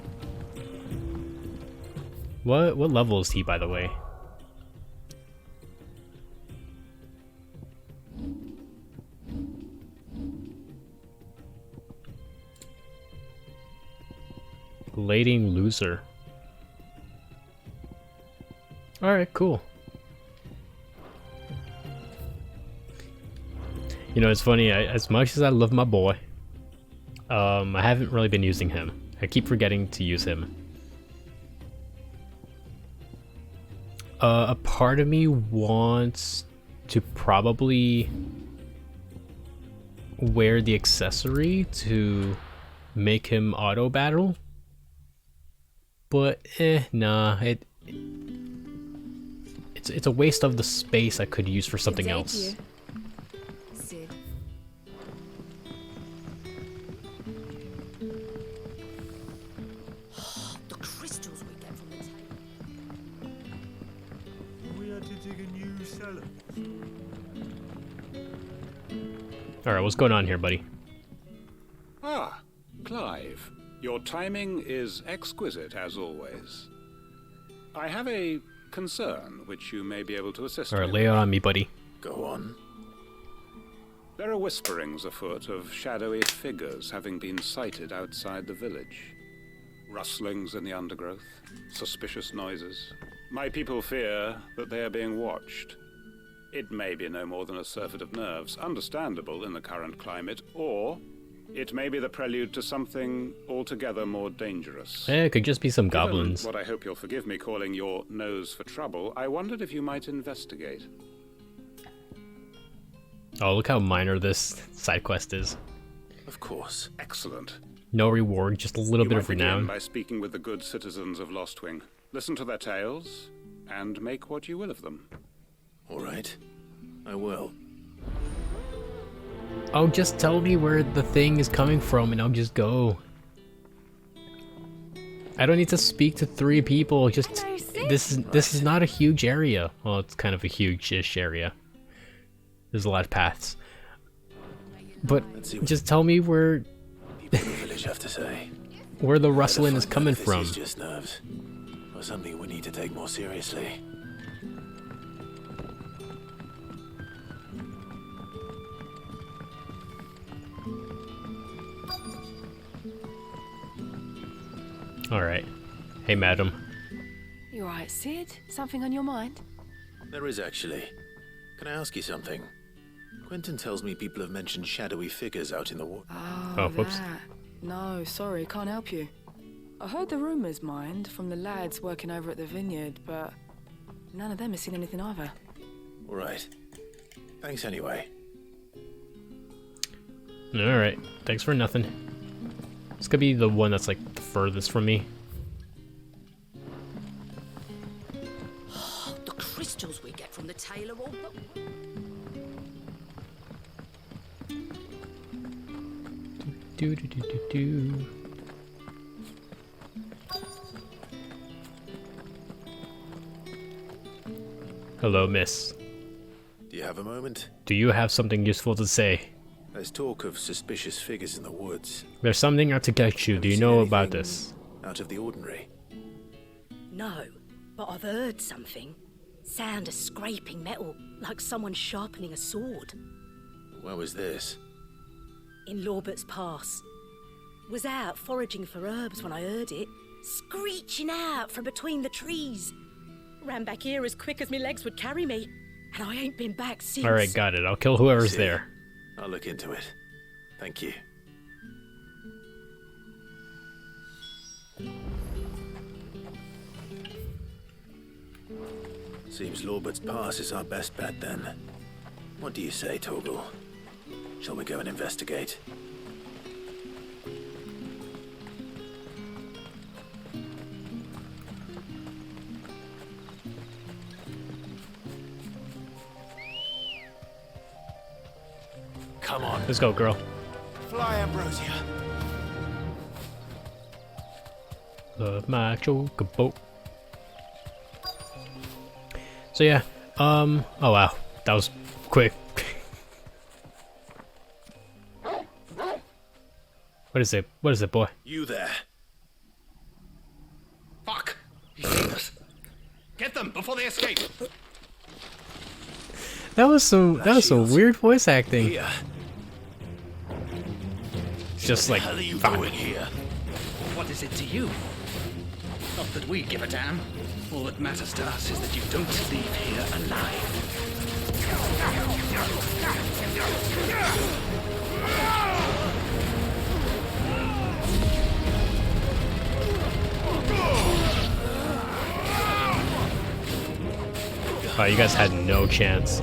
What level is he, by the way? Lading loser. Alright, cool. You know, it's funny, as much as I love my boy, I haven't really been using him. I keep forgetting to use him. A part of me wants to probably wear the accessory to make him auto battle, but nah, it's a waste of the space I could use for something else. Sid. The crystals we get from the table. We had to dig a new cellar. Alright, what's going on here, buddy? Ah, Clive. Your timing is exquisite, as always. I have a concern which you may be able to assist me Alright, with. lay it on me, buddy. Go on. There are whisperings afoot of shadowy figures having been sighted outside the village. Rustlings in the undergrowth, suspicious noises. My people fear that they are being watched. It may be no more than a surfeit of nerves, understandable in the current climate, or it may be the prelude to something altogether more dangerous. It could just be some Given goblins. what I hope you'll forgive me calling your nose for trouble, I wondered if you might investigate. Oh, look how minor this side quest is. Of course. Excellent. No reward, just a little You bit might of begin renown. by speaking with the good citizens of Lostwing. Listen to their tales, and make what you will of them. All right. I will. Oh, just tell me where the thing is coming from and I'll just go. I don't need to speak to 3 people, just... This is not a huge area. Well, it's kind of a huge-ish area. There's a lot of paths. But just tell me where... People in the village have to say. Where the rustling Better is find coming out if from. this is just nerves, or something we need to take more seriously. Alright. Hey, madam. You alright, Sid? Something on your mind? There is actually. Can I ask you something? Quentin tells me people have mentioned shadowy figures out in the water. Oh, whoops. that. No, sorry, can't help you. I heard the rumours, mind, from the lads working over at the vineyard, but none of them has seen anything either. All right. Thanks anyway. Alright. Thanks for nothing. This could be the one that's like the furthest from me. The crystals we get from the tailor all... Do do do do do. Hello, miss. Do you have a moment? Do you have something useful to say? There's talk of suspicious figures in the woods. There's something out to get you. Do you know about this? Out of the ordinary. No, but I've heard something. Sound of scraping metal, like someone sharpening a sword. Where was this? In Lorbert's Pass. Was out foraging for herbs when I heard it, screeching out from between the trees. Ran back here as quick as my legs would carry me, and I ain't been back since. Alright, got it. I'll kill whoever's there. I'll look into it. Thank you. Seems Lorbert's Pass is our best bet then. What do you say, Torgal? Shall we go and investigate? Come on. Let's go, girl. Fly, Ambrosia. Love my chocobo. So yeah, oh wow, that was quick. What is it? What is it, boy? You there. Fuck! He's seen us. Get them before they escape. That was some weird voice acting. Here. It's just like, what the hell are you fuck. doing here? What is it to you? Not that we give a damn. All that matters to us is that you don't leave here Oh, you guys had no chance.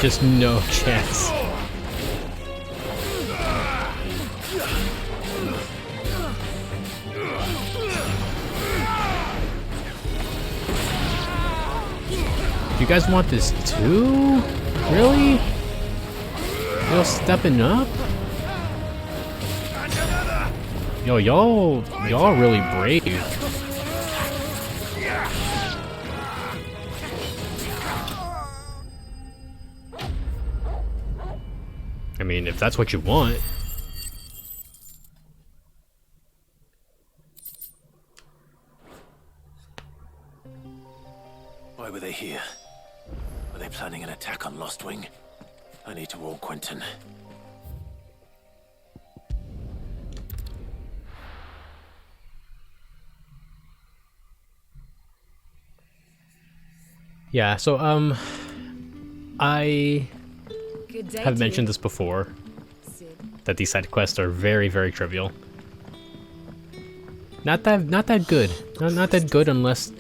Just no chance. You guys want this too? Really? Y'all stepping up? Yo, y'all really brave. I mean, if that's what you want. Why were they here? Were they planning an attack on Lostwing? I need to warn Quentin. Yeah, so I Good day have to mentioned you. this before, Sid. that these side quests are very, very trivial. Not that good. Not that good unless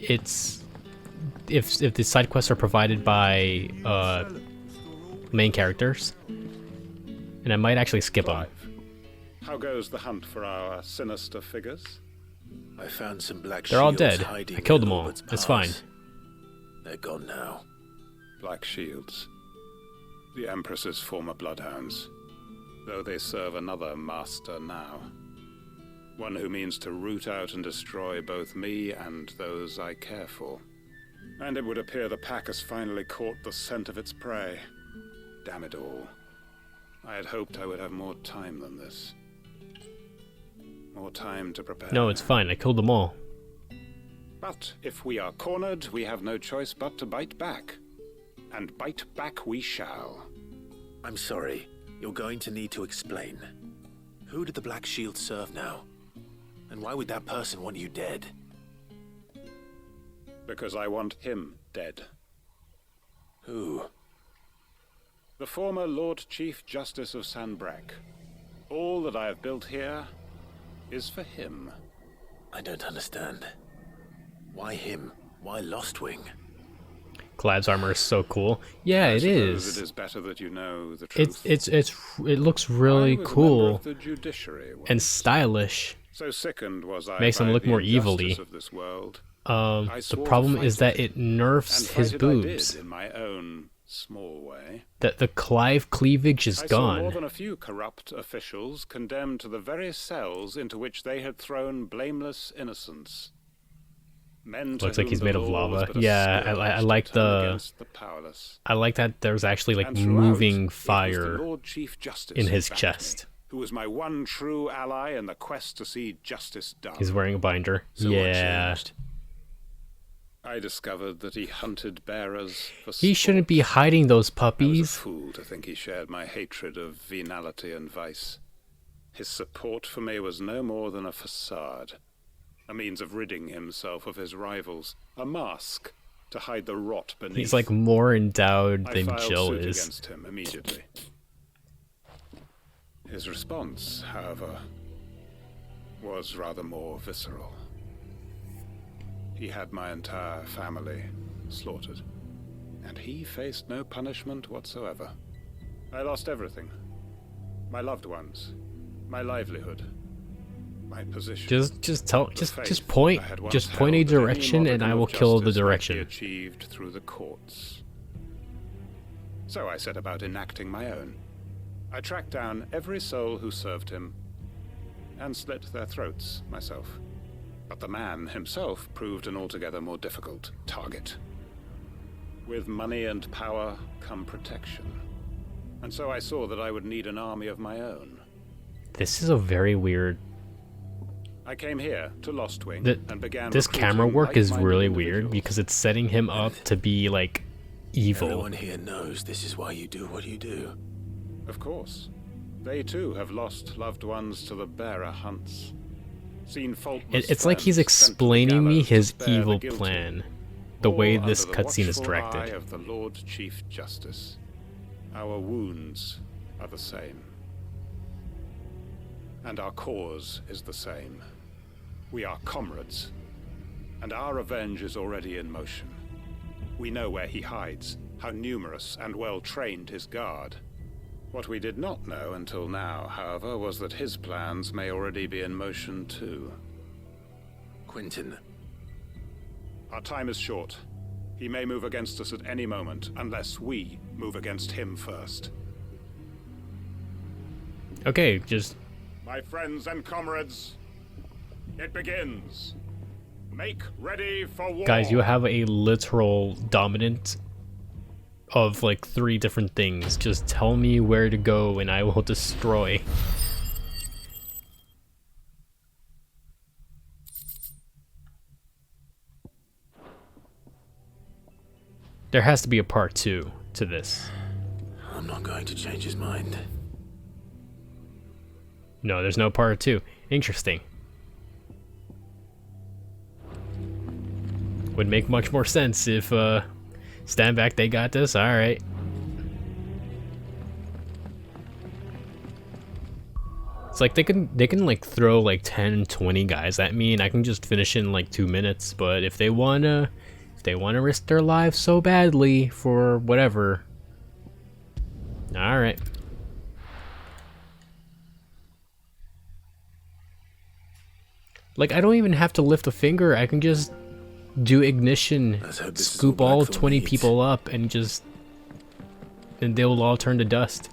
it's if the side quests are provided by main characters, and I might actually skip them. How goes the hunt for our sinister figures? I found some black They're all shields dead. hiding I killed in them all. Lorbert's It's Pass. fine. They're gone now. Black Shields. The Empress's former bloodhounds. Though they serve another master now. One who means to root out and destroy both me and those I care for. And it would appear the pack has finally caught the scent of its prey. Damn it all. I had hoped I would have more time than this. more time to prepare. No, it's fine. I killed them all. But if we are cornered, we have no choice but to bite back. And bite back we shall. I'm sorry. You're going to need to explain. Who did the Black Shield serve now? And why would that person want you dead? Because I want him dead. Who? The former Lord Chief Justice of Sanbreque. All that I have built here is for him. I don't understand. Why him? Why Lostwing? Clive's armor is so cool. Yeah, it is. It is better that you know the truth. It looks really cool and stylish. So sickened was I Makes him look more evilly. of this world. The problem is that it nerfs his boobs. In my own small way. That the Clive cleavage is I gone. saw more than a few corrupt officials condemned to the very cells into which they had thrown blameless innocents. Men Looks like he's made of lava. Yeah, I like the I like that there's actually like moving fire in his chest. Who was my one true ally in the quest to see justice done. He's wearing a binder. So yeah. I discovered that he hunted bearers for He shouldn't be hiding those puppies. I was a fool to think he shared my hatred of venality and vice. His support for me was no more than a facade. A means of ridding himself of his rivals. A mask to hide the rot beneath. He's like more endowed than I filed Jill suit is. against him immediately. His response, however, was rather more visceral. He had my entire family slaughtered, and he faced no punishment whatsoever. I lost everything. My loved ones, my livelihood, my position. Just point a direction and I will kill the direction. Achieved through the courts. So I set about enacting my own. I tracked down every soul who served him and slit their throats myself. But the man himself proved an altogether more difficult target. With money and power come protection. And so I saw that I would need an army of my own. This is a very weird... I came here to Lostwing and began this camera work is like-minded really weird because it's setting him up to be like evil. Everyone here knows this is why you do what you do. Of course. They too have lost loved ones to the bearer hunts. Seen faultless It's like he's friends sent to the explaining me gallows to his spare the evil guilty, plan, the all way under this the cutscene is watchful eye directed. of the Lord Chief Justice. Our wounds are the same. And our cause is the same. We are comrades, and our revenge is already in motion. We know where he hides, how numerous and well-trained his guard. What we did not know until now, however, was that his plans may already be in motion too. Quentin. Our time is short. He may move against us at any moment, unless we move against him first. Okay, just... My friends and comrades, it begins. Make ready for war. Guys, you have a literal dominant of like 3 different things. Just tell me where to go and I will destroy. There has to be a part 2 to this. I'm not going to change his mind. No, there's no part 2. Interesting. Would make much more sense if, stand back, they got this, alright. It's like they can like throw like 10, 20 guys at me and I can just finish in like 2 minutes, but if they wanna risk their lives so badly for whatever. Alright. Like, I don't even have to lift a finger, I can just do ignition, scoop all 20 people up, and they'll all turn to dust.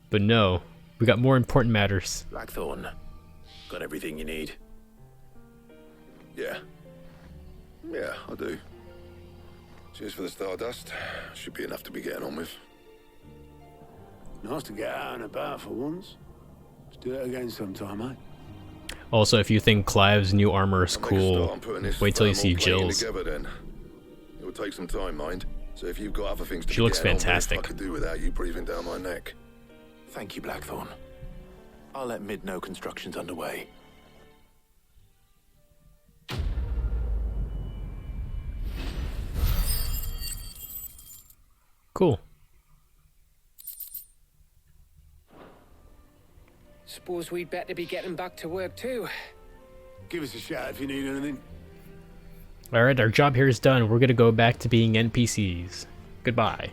But no, we got more important matters. Blackthorn, got everything you need? Yeah. Yeah, I do. Cheers for the stardust. Should be enough to be getting on with. Nice to get out and about for once. Let's do it again sometime, eh? Also, if you think Clive's new armor is I'll make a cool, start on putting this wait till you thermal see plating Jill's. together then. It will take some time, mind. So if you've got other things to She be looks getting on with, fantastic. I could do without you breathing down my neck. Thank you, Blackthorn. I'll let Mid know construction's underway. Cool. Suppose we'd better be getting back to work too. Give us a shout if you need anything. Alright, our job here is done. We're gonna go back to being NPCs. Goodbye.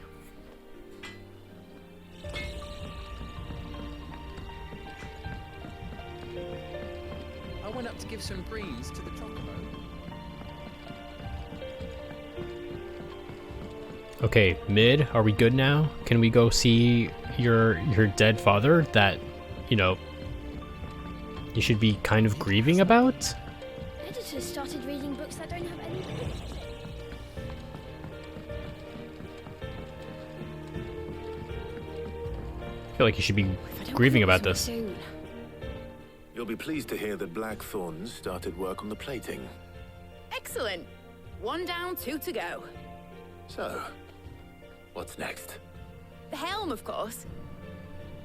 I went up to give some greens to the chocobo. Okay, Mid, are we good now? Can we go see your dead father that, you know, you should be kind of grieving about? Editors started reading books that don't have any. I feel like you should be grieving about this. Soon. You'll be pleased to hear that Blackthorn's started work on the plating. Excellent. 1 down, 2 to go. So, what's next? The helm, of course.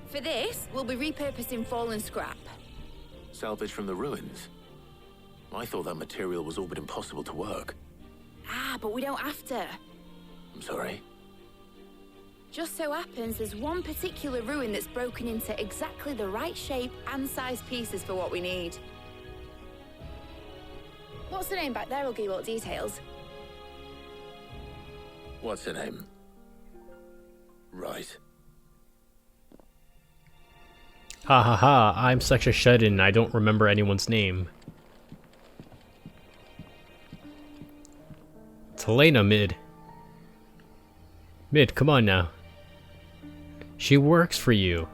For this, we'll be repurposing fallen scrap. Salvage from the ruins? I thought that material was all but impossible to work. Ah, but we don't have to. I'm sorry. Just so happens there's one particular ruin that's broken into exactly the right shape and size pieces for what we need. What's the name back there? I'll give you all details. What's her name? Right. Ha ha ha, I'm such a shut-in, I don't remember anyone's name. It's Helena, Mid. Mid, come on now. She works for you.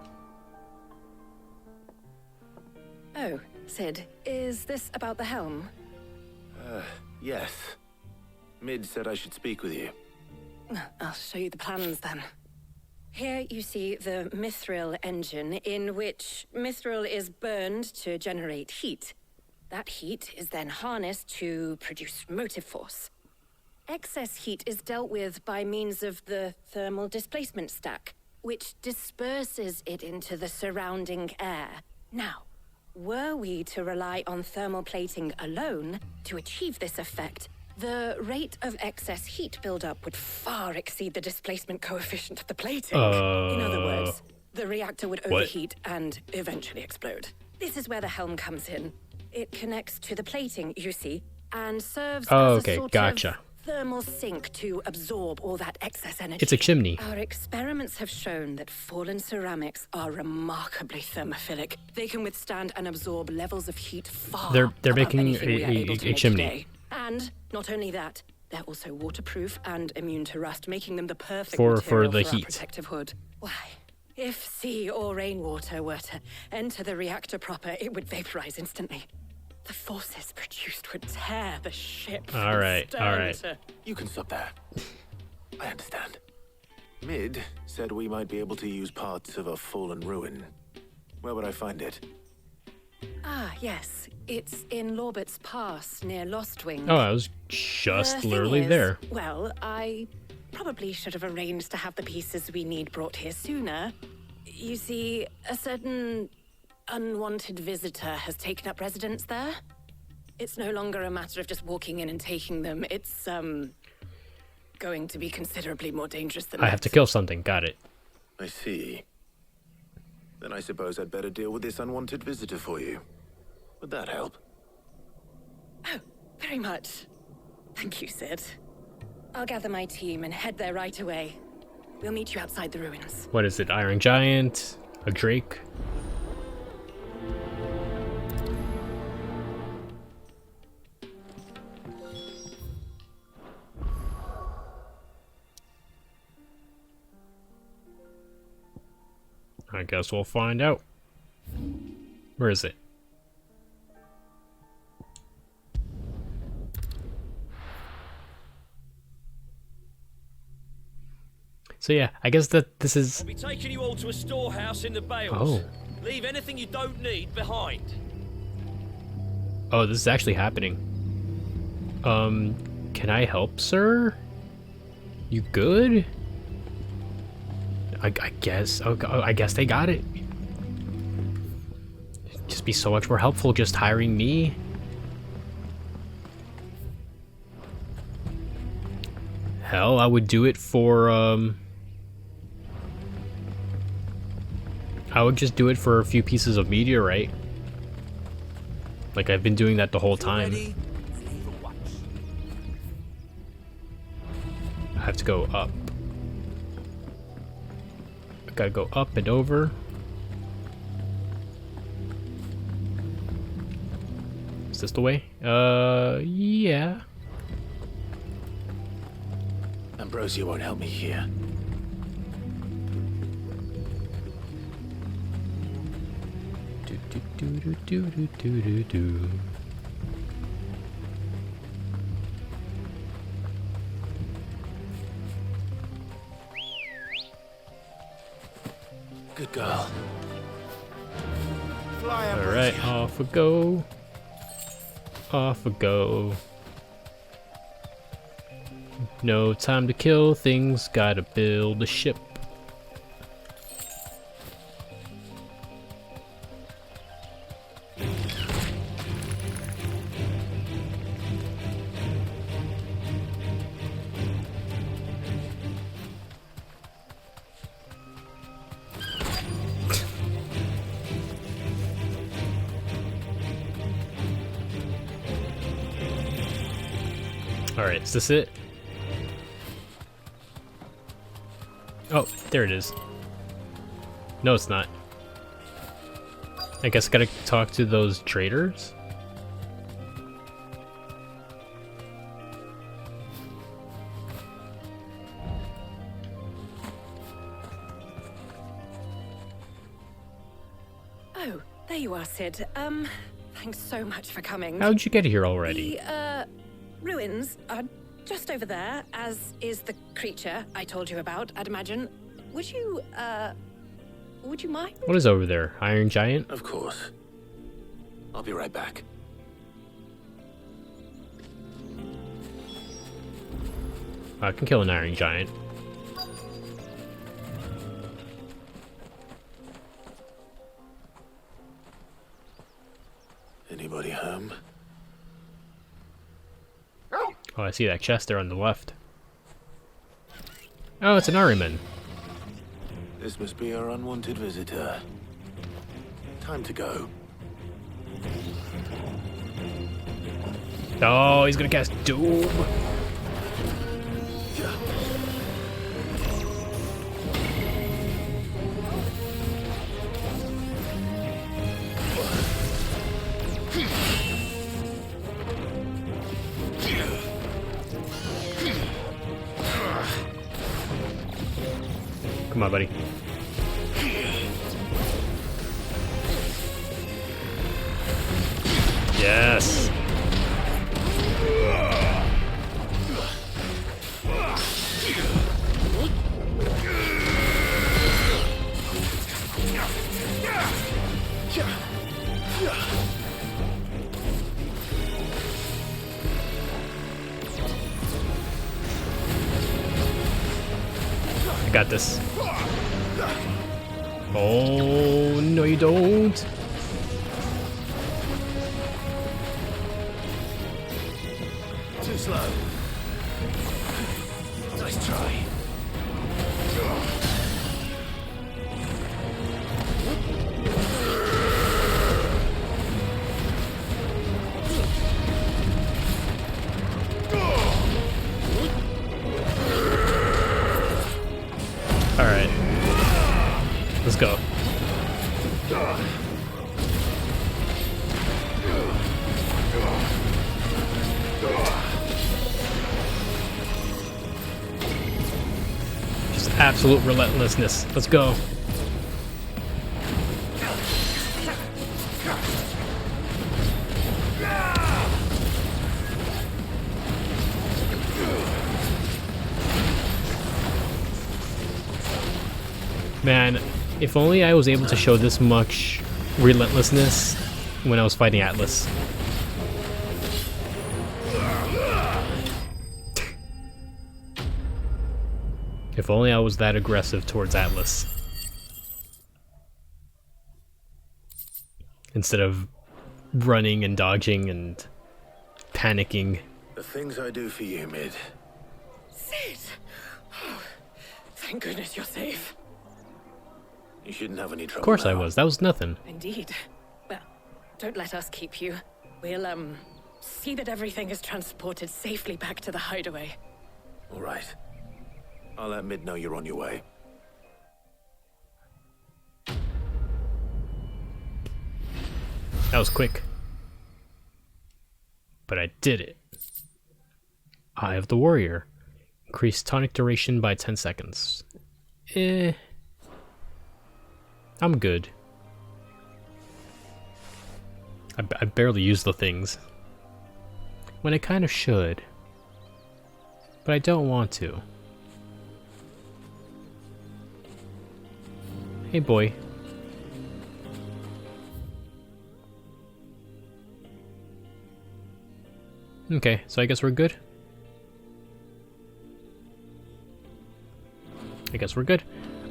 Oh, Sid, is this about the helm? Yes. Mid said I should speak with you. I'll show you the plans then. Here you see the mithril engine, in which mithril is burned to generate heat. That heat is then harnessed to produce motive force. Excess heat is dealt with by means of the thermal displacement stack, which disperses it into the surrounding air. Now, were we to rely on thermal plating alone to achieve this effect, the rate of excess heat buildup would far exceed the displacement coefficient of the plating. In other words, the reactor would overheat and eventually explode. This is where the helm comes in. It connects to the plating, you see, and serves as a sort of thermal sink to absorb all that excess energy. It's a chimney. Our experiments have shown that fallen ceramics are remarkably thermophilic. They can withstand and absorb levels of heat far They're above making anything we are able to a make chimney. today. And not only that, they're also waterproof and immune to rust, making them the perfect For material the for our heat. protective hood. Why, if sea or rainwater were to enter the reactor proper, it would vaporize instantly. The forces produced would tear the ship from All right. stern to- You can stop there. I understand. Mid said we might be able to use parts of a fallen ruin. Where would I find it? Ah, yes. It's in Lorbert's Pass, near Lostwing. Oh, I was just The thing literally is, there. Well, I probably should have arranged to have the pieces we need brought here sooner. You see, a certain unwanted visitor has taken up residence there. It's no longer a matter of just walking in and taking them. It's, going to be considerably more dangerous than I that. have to kill something, got it. I see. Then I suppose I'd better deal with this unwanted visitor for you. Would that help? Oh, very much. Thank you, Sid. I'll gather my team and head there right away. We'll meet you outside the ruins. What is it, Iron Giant? A Drake? I guess we'll find out. Where is it? So yeah, I guess that this is... I'll be taking you all to a storehouse in the Bales. Oh. Leave anything you don't need behind. Oh, this is actually happening. Can I help, sir? You good? I guess. Oh, I guess they got it. It'd just be so much more helpful just hiring me. Hell, I would do it for, I would just do it for a few pieces of meteorite. Like, I've been doing that the whole time. I have to go up. I gotta go up and over. Is this the way? Yeah. Ambrosia won't help me here. Do. Good girl. Alright, off we go. Off we go. No time to kill things, gotta build a ship. Alright, is this it? Oh, there it is. No, it's not. I guess I gotta talk to those traders? Oh, there you are, Sid. Thanks so much for coming. How'd you get here already? The, ruins are just over there, as is the creature I told you about, I'd imagine. Would you mind? What is over there? Iron Giant? Of course. I'll be right back. I can kill an Iron Giant. Anybody home? Oh, I see that chest there on the left. Oh, it's an Ahriman. This must be our unwanted visitor. Time to go. Oh, he's gonna cast Doom. Come on, buddy. Yes. I got this. Oh, no you don't. Too slow. Nice try. Alright. Let's go. Just absolute relentlessness. Let's go. Man, if only I was able to show this much relentlessness when I was fighting Atlas. If only I was that aggressive towards Atlas. Instead of running and dodging and panicking. The things I do for you, Mid. Sid! Oh, thank goodness you're safe. You shouldn't have any trouble. Of course now. I was. That was nothing. Indeed. Well, don't let us keep you. We'll, see that everything is transported safely back to the hideaway. All right. I'll let Mid know you're on your way. That was quick. But I did it. Eye of the Warrior. Increased tonic duration by 10 seconds. I'm good. I barely use the things. When I kind of should. But I don't want to. Hey boy. Okay, so I guess we're good. I guess we're good.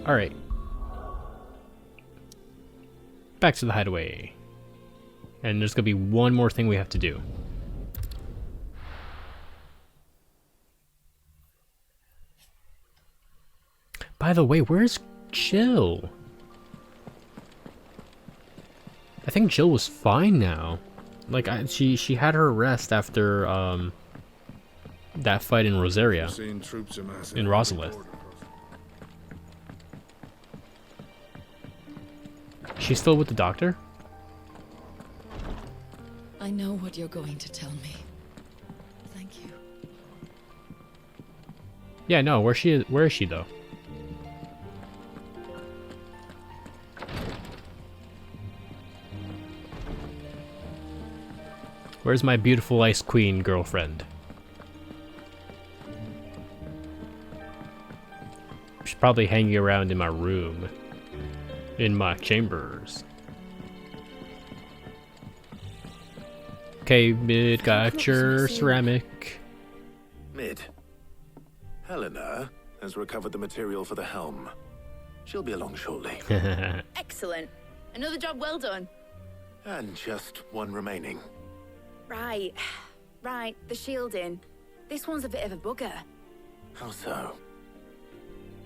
Alright. Back to the hideaway. And there's gonna be one more thing we have to do. By the way, where's Jill? I think Jill was fine now. Like, she had her rest after that fight in Rosaria. In Rosalith. She's still with the doctor? I know what you're going to tell me. Thank you. Yeah, no, where is she though? Where's my beautiful Ice Queen girlfriend? She's probably hanging around in my room. In my chambers. Okay, Mid, got your ceramic. Mid. Helena has recovered the material for the helm. She'll be along shortly. Excellent. Another job well done. And just one remaining. Right. Right, the shielding. This one's a bit of a bugger. How so?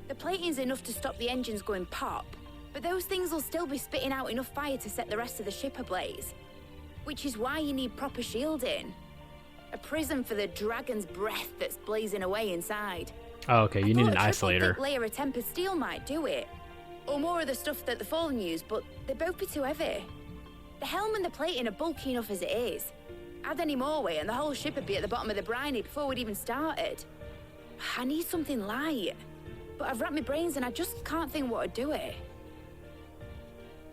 The plating's enough to stop the engines going pop, but those things will still be spitting out enough fire to set the rest of the ship ablaze. Which is why you need proper shielding. A prism for the dragon's breath that's blazing away inside. Oh, okay, you need an A isolator. thick layer of tempered steel might do it. Or more of the stuff that the Fallen use, but they'd both be too heavy. The helm and the plating are bulky enough as it is. Add any more weight and the whole ship would be at the bottom of the briny before we'd even started. I need something light. But I've racked my brains and I just can't think what would do it.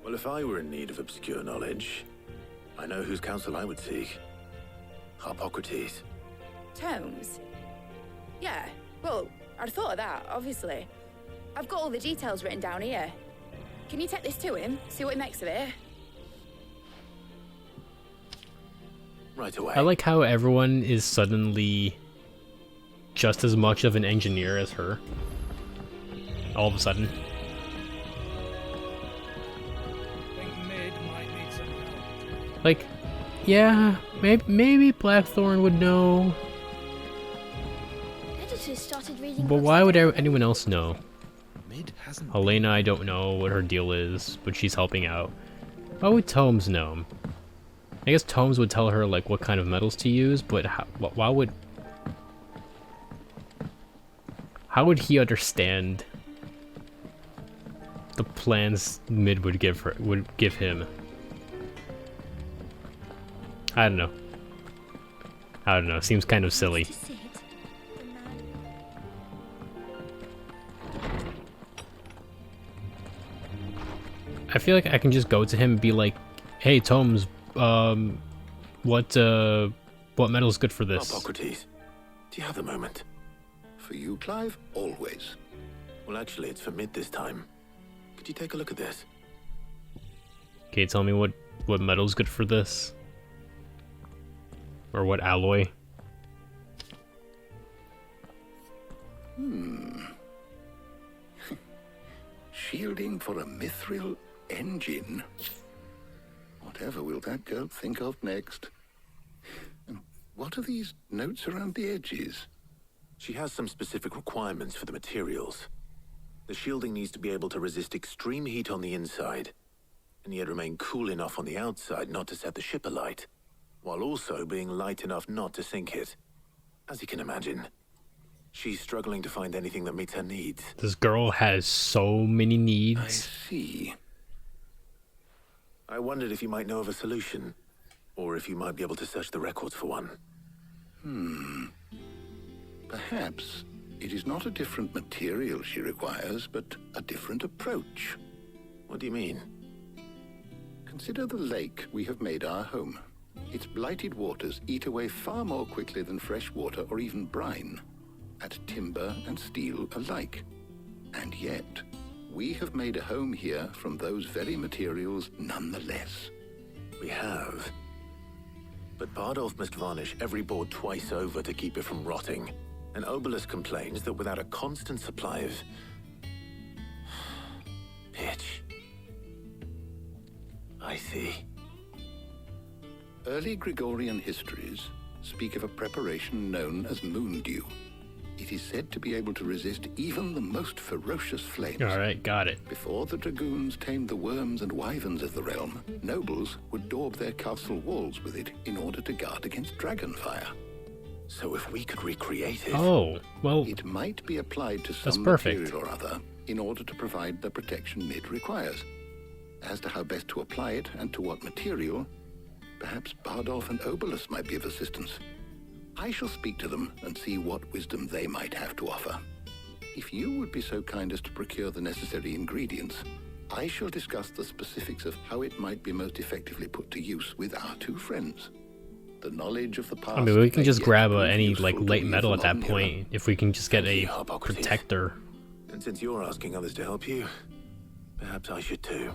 Well, if I were in need of obscure knowledge, I know whose counsel I would seek. Hippocrates. Tomes? Yeah, well, I'd thought of that, obviously. I've got all the details written down here. Can you take this to him, see what he makes of it? Right away. I like how everyone is suddenly just as much of an engineer as her. All of a sudden. Like, yeah, maybe Blackthorn would know. Editors started reading. But why would anyone else know? Helena, I don't know what her deal is, but she's helping out. Why would Tomes know? I guess Tomes would tell her like what kind of metals to use, but how would he understand the plans Mid would give him? I don't know. Seems kind of silly. I feel like I can just go to him and be like, "Hey, Tomes, what metal's good for this?" Hippocrates, do you have a moment? For you, Clive? Always. Well, actually, it's for Mid this time. Could you take a look at this? Okay, tell me what metal's good for this? Or what alloy? Shielding for a mithril engine. Whatever will that girl think of next? And what are these notes around the edges? She has some specific requirements for the materials. The shielding needs to be able to resist extreme heat on the inside, and yet remain cool enough on the outside not to set the ship alight, while also being light enough not to sink it. As you can imagine, she's struggling to find anything that meets her needs. This girl has so many needs. I see. I wondered if you might know of a solution, or if you might be able to search the records for one. Perhaps it is not a different material she requires, but a different approach. What do you mean? Consider the lake we have made our home. Its blighted waters eat away far more quickly than fresh water or even brine, at timber and steel alike. And yet, we have made a home here from those very materials nonetheless. We have. But Bardolph must varnish every board twice over to keep it from rotting. And Obelisk complains that without a constant supply of pitch. I see. Early Gregorian histories speak of a preparation known as moon dew. It is said to be able to resist even the most ferocious flames. Alright, got it. Before the dragoons tamed the worms and wyverns of the realm, nobles would daub their castle walls with it in order to guard against dragon fire. So if we could recreate it... Oh, well... It might be applied to that's some perfect. material or other in order to provide the protection Mid requires. As to how best to apply it and to what material, perhaps Bardolph and Obelisk might be of assistance. I shall speak to them and see what wisdom they might have to offer. If you would be so kind as to procure the necessary ingredients, I shall discuss the specifics of how it might be most effectively put to use with our two friends. The knowledge of the past. I mean, we can may just yet grab prove any useful like to light we metal of at that modern point. era. If we can just get Thank a you, Hippocrates. protector. And since you're asking others to help you, perhaps I should too.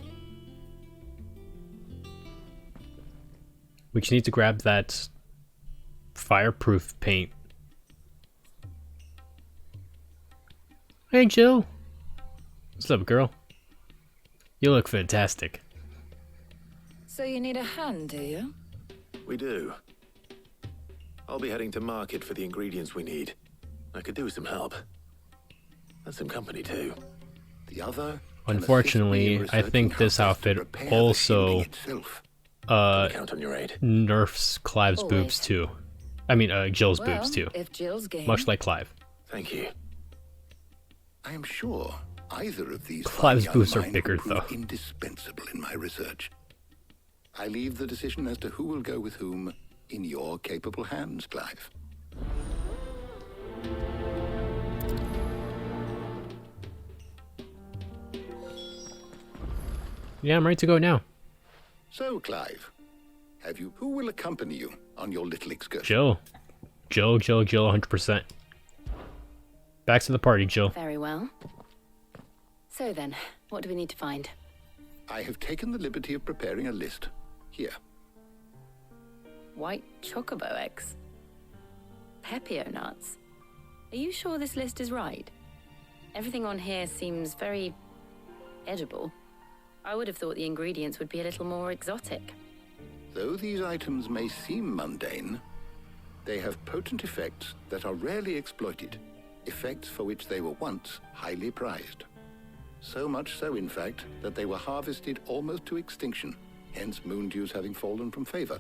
We just need to grab that fireproof paint. Hey, Jill. What's up, girl? You look fantastic. So you need a hand, do you? We do. I'll be heading to market for the ingredients we need. I could do with some help. And some company too. The other. Unfortunately, I think this outfit also count on your aid. nerfs Clive's boobs too. I mean, Jill's boobs too. If Jill's game. Much like Clive. Thank you. I am sure either of these Clive's fine boobs young are minds bigger, will prove though. indispensable in my research. I leave the decision as to who will go with whom in your capable hands, Clive. Yeah, I'm ready to go now. So, Clive, who will accompany you on your little excursion? Jill. Jill, 100%. Back to the party, Jill. Very well. So then, what do we need to find? I have taken the liberty of preparing a list. Here. White chocobo eggs. Pepio nuts. Are you sure this list is right? Everything on here seems very edible. I would have thought the ingredients would be a little more exotic. Though these items may seem mundane, they have potent effects that are rarely exploited, effects for which they were once highly prized. So much so, in fact, that they were harvested almost to extinction, hence moon dews having fallen from favor.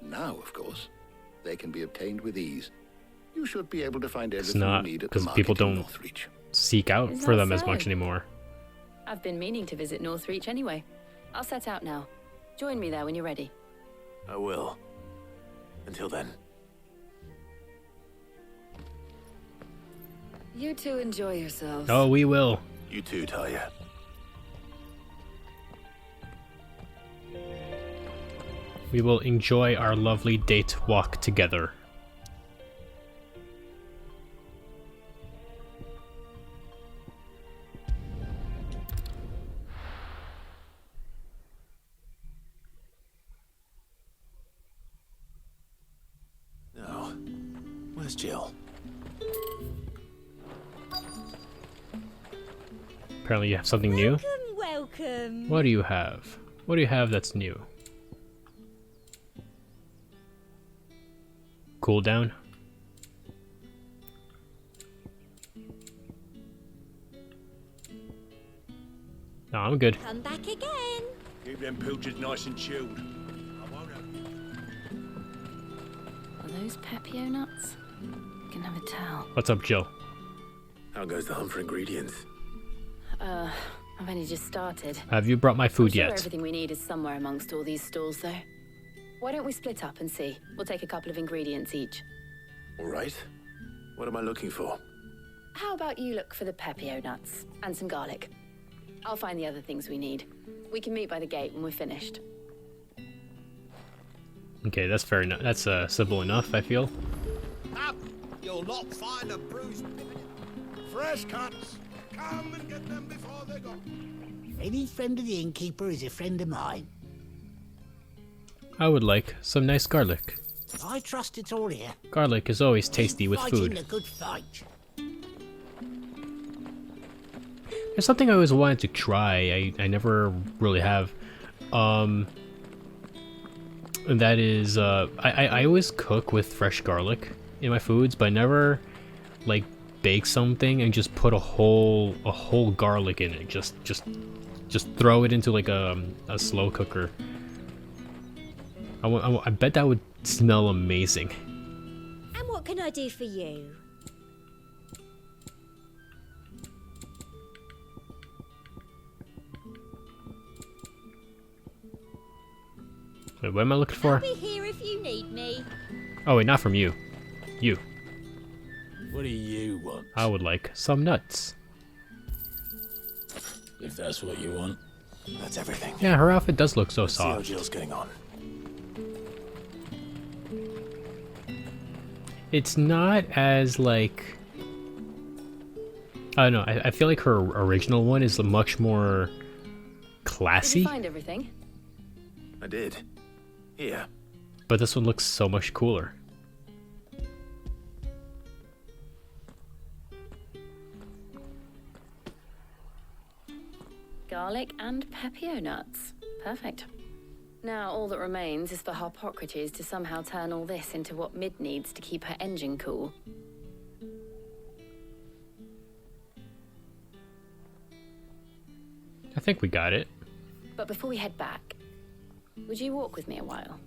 Now, of course, they can be obtained with ease. You should be able to find It's everything not, you need at the because market people in don't Northreach. seek out Is for that them as so? much anymore. I've been meaning to visit Northreach anyway. I'll set out now. Join me there when you're ready. I will. Until then. You two enjoy yourselves. Oh, we will. You too, Talia. We will enjoy our lovely date walk together. Where's Jill? Apparently you have something new. Welcome. What do you have? What do you have that's new? Cooldown. No, I'm good. Come back again. Keep them pilchards nice and chilled. Are those Pepio nuts? You can never tell. What's up, Jill? How goes the hunt for ingredients? I've only just started. Have you brought my I'm food sure yet? everything we need is somewhere amongst all these stalls, though. Why don't we split up and see? We'll take a couple of ingredients each. All right. What am I looking for? How about you look for the Pepio nuts and some garlic? I'll find the other things we need. We can meet by the gate when we're finished. Okay, that's fair enough. That's simple enough, I feel. Up! You'll not find a bruised fresh cuts. Come and get them before they're gone. Any friend of the innkeeper is a friend of mine. I would like some nice garlic. I trust it's all here. Garlic is always tasty with Fighting food. a good fight. There's something I always wanted to try. I never really have. And that is I always cook with fresh garlic in my foods, but I never like bake something and just put a whole garlic in it. Just throw it into like a slow cooker. I bet that would smell amazing. And what can I do for you? Wait, what am I looking for? I'll be here if you need me. Oh wait, not from you. You. What do you want? I would like some nuts. If that's what you want. That's everything. Yeah, her outfit does look so Let's see how soft. Jill's getting on. It's not as like... I don't know, I feel like her original one is much more Did you classy, find everything? I did. Here. but this one looks so much cooler. Garlic and Pepio nuts. Perfect. Now all that remains is for Harpocrates to somehow turn all this into what Mid needs to keep her engine cool. I think we got it. But before we head back, would you walk with me a while?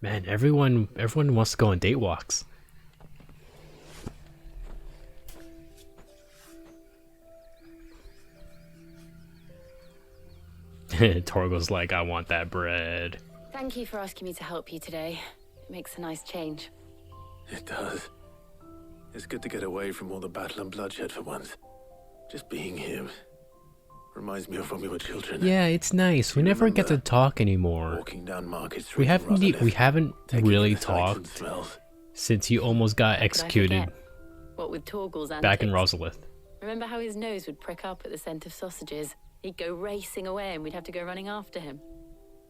Man, everyone wants to go on date walks. Torgo's like, I want that bread. Thank you for asking me to help you today. It makes a nice change. It does. It's good to get away from all the battle and bloodshed for once. Just being here reminds me of when we were children. Yeah, it's nice. We never get to talk anymore. Walking down Market Street. We haven't really talked smells. since you almost got How could I executed forget? What with Torgal's antics. back in Rosalith. Remember how his nose would prick up at the scent of sausages? He'd go racing away and we'd have to go running after him.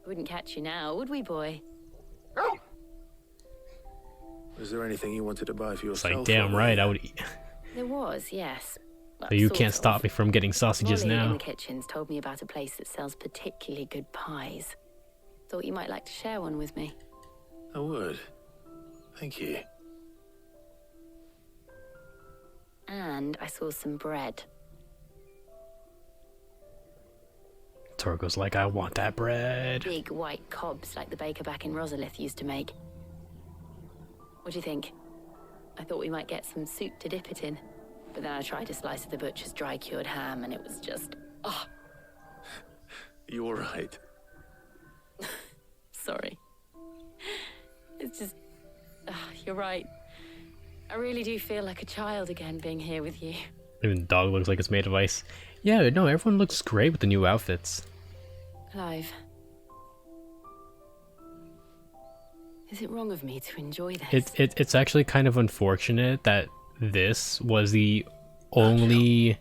We wouldn't catch you now, would we, boy? Was there anything you wanted to buy for It's yourself? like, damn right, I would eat. There was, yes. Well, But you sort can't of. stop me from getting sausages Molly in now. the kitchen's told me about a place that sells particularly good pies. Thought you might like to share one with me. I would. Thank you. And I saw some bread. Torgo's like, I want that bread. Big white cobs like the baker back in Rosalith used to make. What do you think? I thought we might get some soup to dip it in. But then I tried a slice of the butcher's dry-cured ham and it was just... oh, You all right? sorry. It's just... you're right. I really do feel like a child again being here with you. Even the dog looks like it's made of ice. Yeah, no, everyone looks great with the new outfits. Clive. Is it wrong of me to enjoy this? It's actually kind of unfortunate that this was the only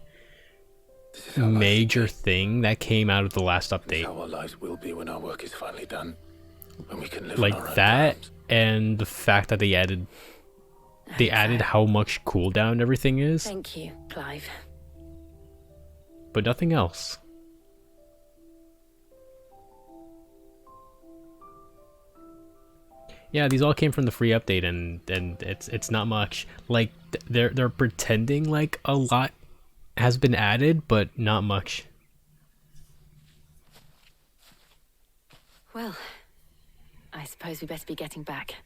major thing that came out of the last This is update. how our lives will be when our work is finally done. when we can live on Like our own that, terms. and the fact that they added how much cooldown everything is, Thank you, Clive. but nothing else. Yeah, these all came from the free update, and it's not much. Like they're pretending like a lot has been added, but not much. Well, I suppose we best be getting back.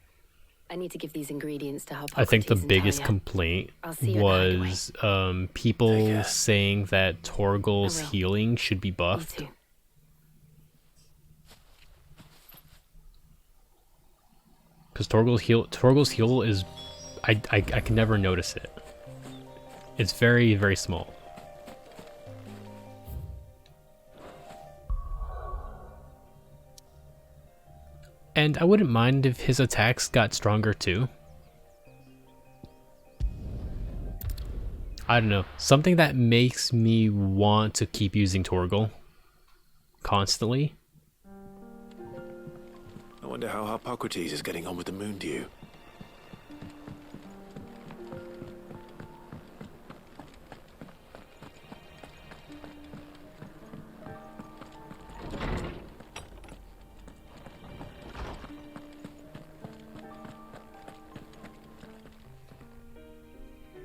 I need to give these ingredients to Harpocrates I think the and biggest Talia. complaint I'll see you at the was people saying that Torgal's I will. healing should be buffed. Me too. Because Torgal's heal is, I can never notice it. It's very, very small. And I wouldn't mind if his attacks got stronger too. I don't know. Something that makes me want to keep using Torgal constantly. I wonder how Harpocrates is getting on with the moon dew.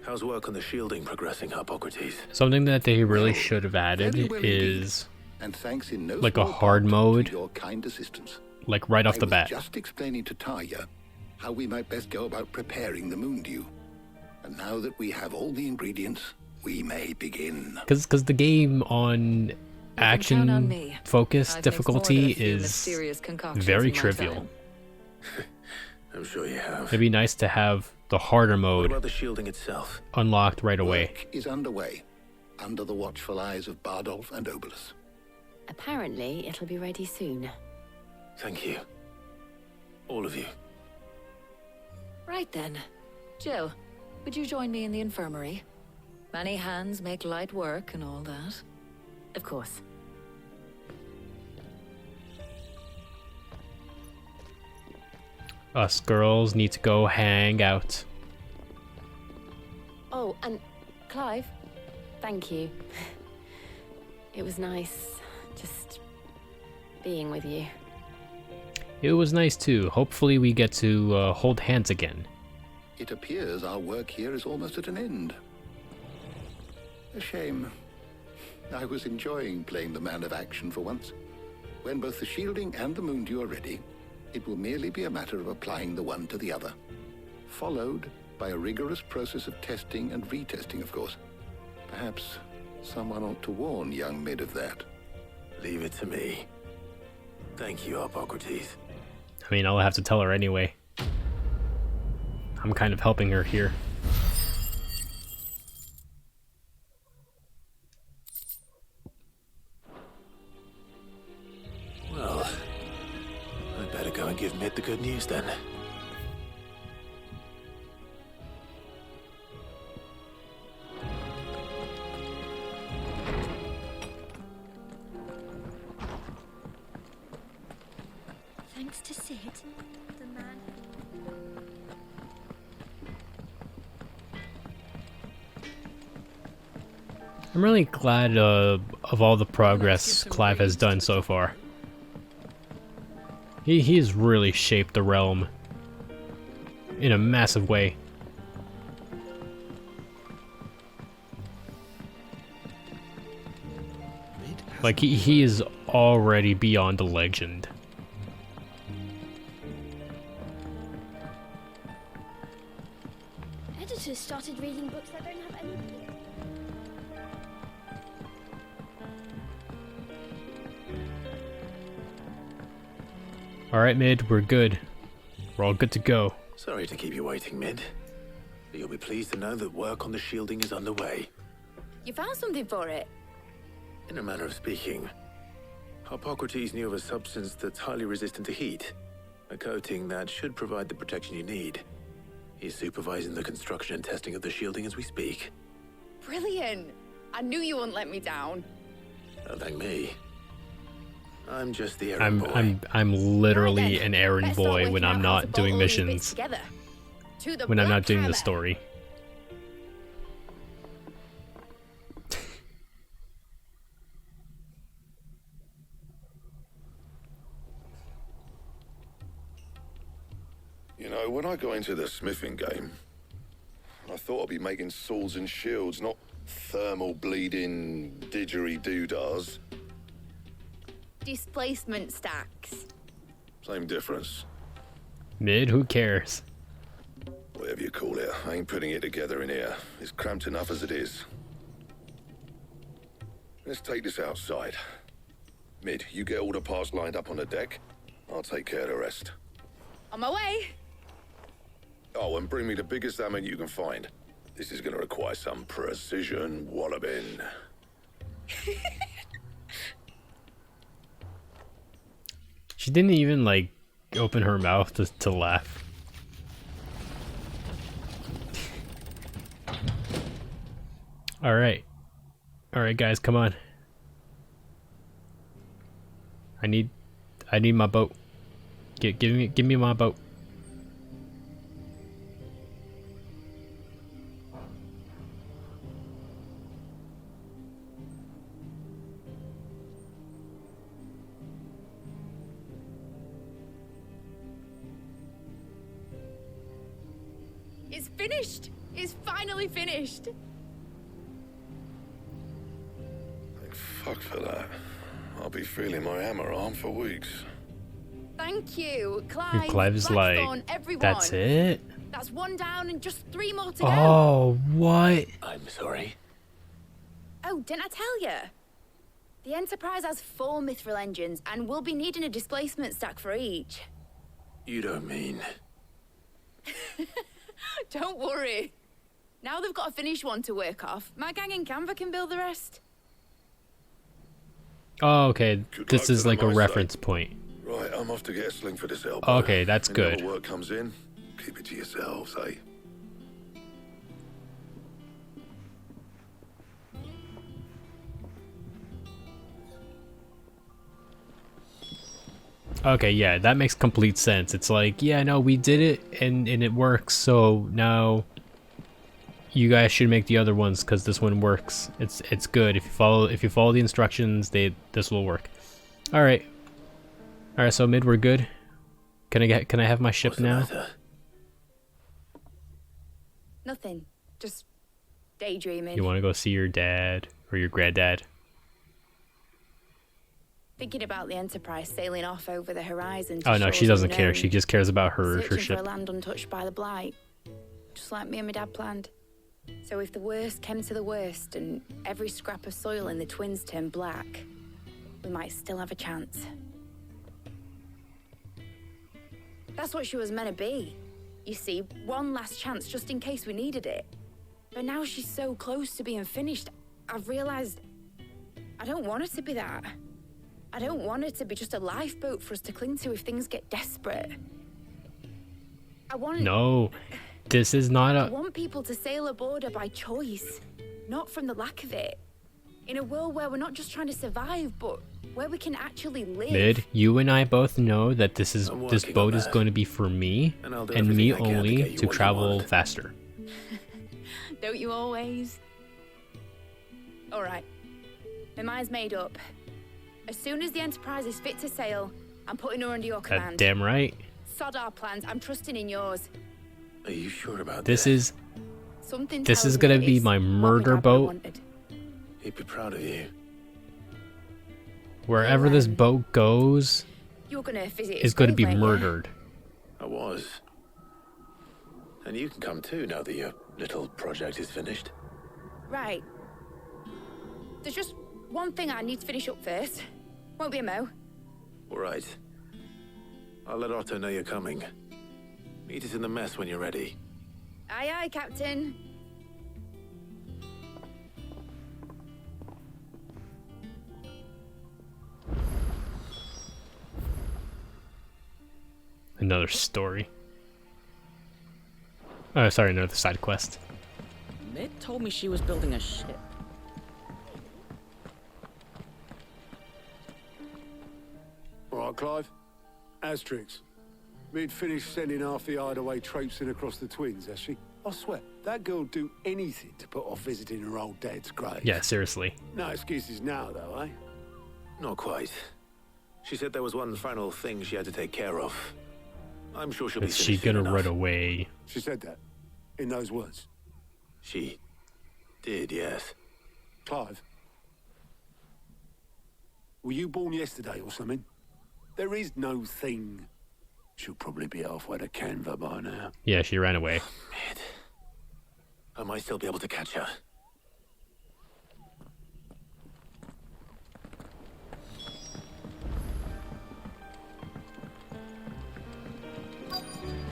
How's work on the shielding progressing, Harpocrates? Something that they really should have added is and thanks in no like a small hard part mode, to your kind assistance. like right off the I was bat. just explaining to Talia how we might best go about preparing the moon dew. And now that we have all the ingredients, we may begin. Because the game on action focus difficulty is very trivial. I'm sure you have. It'd be nice to have the harder What mode about the shielding itself? unlocked right away. Work is underway, under the watchful eyes of Bardolph and Obolus. Apparently, it'll be ready soon. Thank you. All of you. Right then. Jill, would you join me in the infirmary? Many hands make light work and all that. Of course. Us girls need to go hang out. Oh, and Clive, thank you. It was nice just being with you. It was nice too. Hopefully we get to hold hands again. It appears our work here is almost at an end. A shame. I was enjoying playing the man of action for once. When both the shielding and the moon dew are ready, it will merely be a matter of applying the one to the other. Followed by a rigorous process of testing and retesting, of course. Perhaps someone ought to warn young Mid of that. Leave it to me. Thank you, Harpocrates. I mean, I'll have to tell her anyway. I'm kind of helping her here. Well, I'd better go and give Mid the good news then. Thanks to Sid, the man. I'm really glad of all the progress Clive has done so far. He has really shaped the realm in a massive way. Like he is already beyond a legend. Editors started reading books that don't have any. Alright, Mid, we're good. We're all good to go. Sorry to keep you waiting, Mid. But you'll be pleased to know that work on the shielding is underway. You found something for it? In a manner of speaking, Harpocrates knew of a substance that's highly resistant to heat. A coating that should provide the protection you need. He's supervising the construction and testing of the shielding as we speak. Brilliant! I knew you wouldn't let me down. Don't thank me. I'm just the errand boy. I'm literally an errand boy when I'm not doing missions. When I'm not doing the story. You know, when I got into the smithing game, I thought I'd be making swords and shields, not thermal bleeding didgeridoo-dahs. Displacement stacks. Same difference. Mid, who cares? Whatever you call it, I ain't putting it together in here. It's cramped enough as it is. Let's take this outside. Mid, you get all the parts lined up on the deck. I'll take care of the rest. On my way. Oh, and bring me the biggest hammer you can find. This is gonna require some precision walloping. She didn't even, like, open her mouth to laugh. Alright. Alright, guys, come on. I need my boat. Give me my boat. It's finished. It's finally finished. Thank fuck for that. I'll be feeling my hammer arm for weeks. Thank you, And Clive. Clive's like, Blackthorn, everyone. that's it? That's one down and just 3 more to go. Oh, what? I'm sorry. Oh, didn't I tell you? The Enterprise has 4 mithril engines, and we'll be needing a displacement stack for each. You don't mean... Don't worry. Now they've got a finished one to work off. My gang in Canva can build the rest. Oh, okay. This is like a reference point. Right, I'm off to get a sling for this elbow. Okay, that's Any other good. work comes in, keep it to yourselves, eh? Okay, yeah, that makes complete sense. It's like, yeah, no, we did it and it works, so now you guys should make the other ones because this one works. It's good. If you follow the instructions, this will work. Alright. Alright, so mid, we're good. Can I have my ship now? Nothing. Just daydreaming. You wanna go see your dad or your granddad? Thinking about the Enterprise sailing off over the horizon. Oh no, she doesn't care. She just cares about her Searching for ship. a land untouched by the blight. Just like me and my dad planned. So if the worst came to the worst and every scrap of soil in the twins turned black, we might still have a chance. That's what she was meant to be. You see, one last chance just in case we needed it. But now she's so close to being finished, I've realized I don't want her to be that. I don't want it to be just a lifeboat for us to cling to if things get desperate. I want... No, this is not I a... want people to sail aboard her by choice, not from the lack of it. In a world where we're not just trying to survive, but where we can actually live. Mid, you and I both know that this boat is going to be for me And I'll do and me everything I can to only get you to what you travel want. faster. Don't you always? All right. My mind's made up. As soon as the Enterprise is fit to sail, I'm putting her under your command. Damn right. Sod our plans. I'm trusting in yours. Are you sure about This is Something this tells is me gonna that be it's my what my murder dad would've boat. wanted. He'd be proud of you. Wherever this boat goes You're gonna visit his is going to be grave, ain't ya? murdered. I was. And you can come too now that your little project is finished. Right. There's just one thing I need to finish up first. Won't be a mo. All right. I'll let Otto know you're coming. Meet us in the mess when you're ready. Aye, aye, Captain. Another story. Oh, sorry, another side quest. Mid told me she was building a ship. Clive? Asterix. Mid finished sending half the hideaway traipsing across the twins, has she? I swear, that girl'd do anything to put off visiting her old dad's grave. Yeah, seriously. No excuses now, though, eh? Not quite. She said there was one final thing she had to take care of. I'm sure she'll be Is she finished soon gonna enough. run away? She said that? In those words? She did, yes. Clive? Were you born yesterday or something? There is no thing. She'll probably be halfway to Canva by now. Yeah, she ran away. Mid. I might still be able to catch her.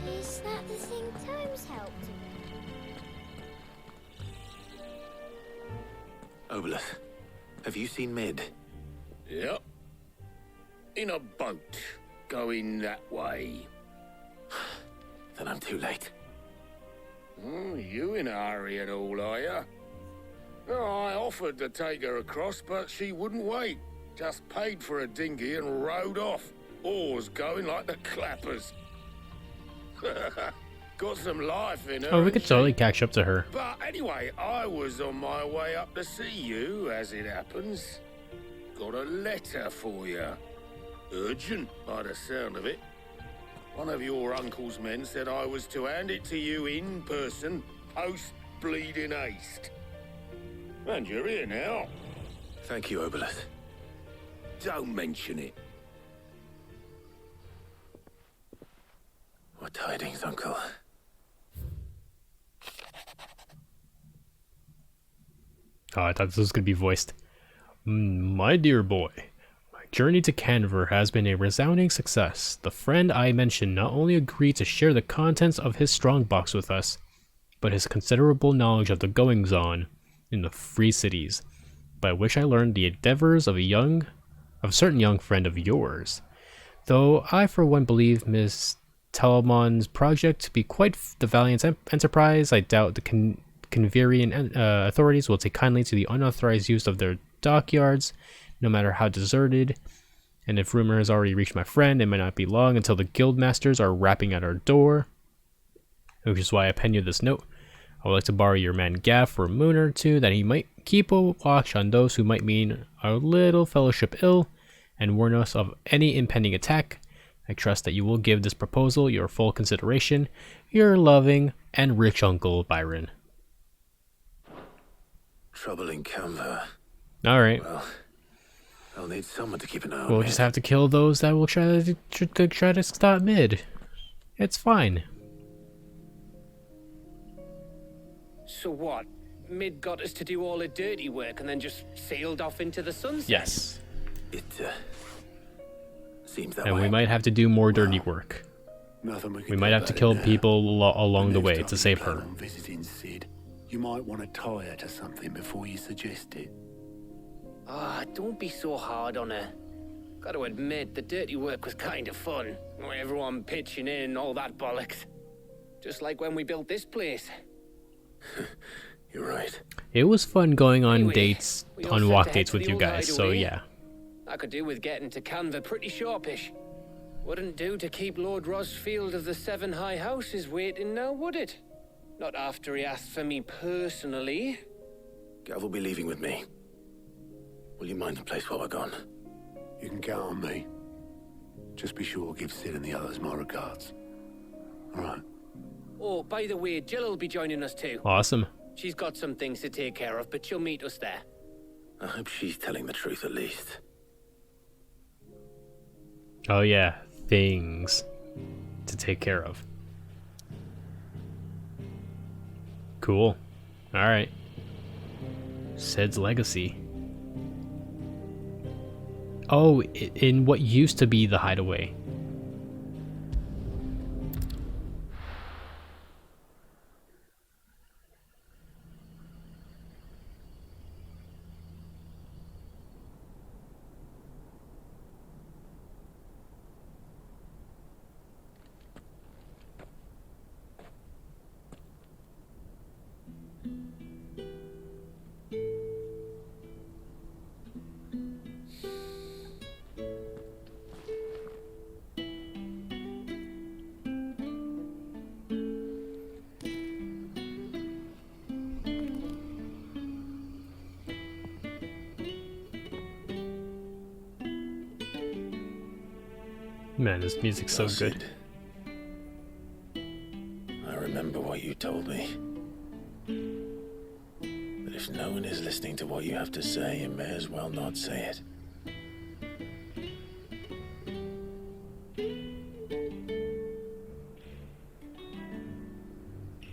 Is that the thing Tomes helped him Obelus, have you seen Mid? Yep. In a boat, going that way. Then I'm too late. You in a hurry at all, are you? Oh, I offered to take her across, but she wouldn't wait. Just paid for a dinghy and rowed off. Oars going like the clappers. Got some life in her. Oh, we could totally catch up to her. But anyway, I was on my way up to see you, as it happens. Got a letter for you. Urgent, by the sound of it. One of your uncle's men said I was to hand it to you in person, post-bleeding haste. And you're here now. Thank you, Obelus. Don't mention it. What tidings, Uncle? Oh, I thought this was gonna be voiced. My dear boy, my journey to Canver has been a resounding success. The friend I mentioned not only agreed to share the contents of his strongbox with us, but his considerable knowledge of the goings-on in the free cities, by which I learned the endeavors of a certain young friend of yours. Though I for one believe Miss Talamon's project to be quite the valiant enterprise, I doubt the Canverian authorities will take kindly to the unauthorized use of their dockyards, no matter how deserted. And if rumor has already reached my friend, it might not be long until the guild masters are rapping at our door. Which is why I pen you this note. I would like to borrow your man Gav for a moon or two, that he might keep a watch on those who might mean our little fellowship ill, and warn us of any impending attack. I trust that you will give this proposal your full consideration. Your loving and rich uncle, Byron. Trouble in Canva. Alright. Well, I'll need someone to keep an eye on We'll Mid. just have to kill those that will try to stop Mid. It's fine. So what? Mid got us to do all the dirty work and then just sailed off into the sunset? Yes. It seems that And way. we might have to do more dirty work. We might have to kill people along the way to save her. Visiting Sid, you might want to tie her to something before you suggest it. Ah, don't be so hard on her. Gotta admit, the dirty work was kind of fun. Everyone pitching in and all that bollocks. Just like when we built this place. You're right. It was fun going on Anyway, dates, we all on set walk to head dates to with the you old guys, so hideaway. yeah. I could do with getting to Canva pretty sharpish. Wouldn't do to keep Lord Rosfield of the Seven High Houses waiting now, would it? Not after he asked for me personally. Gav will be leaving with me. Will you mind the place while we're gone? You can count on me. Just be sure to give Sid and the others my regards. Alright. Oh, by the way, Jill will be joining us too. Awesome. She's got some things to take care of, but she'll meet us there. I hope she's telling the truth at least. Oh yeah, things to take care of. Cool. Alright. Sid's legacy. Oh, in what used to be the hideaway. Man, this music's so good. I remember what you told me. That if no one is listening to what you have to say, you may as well not say it.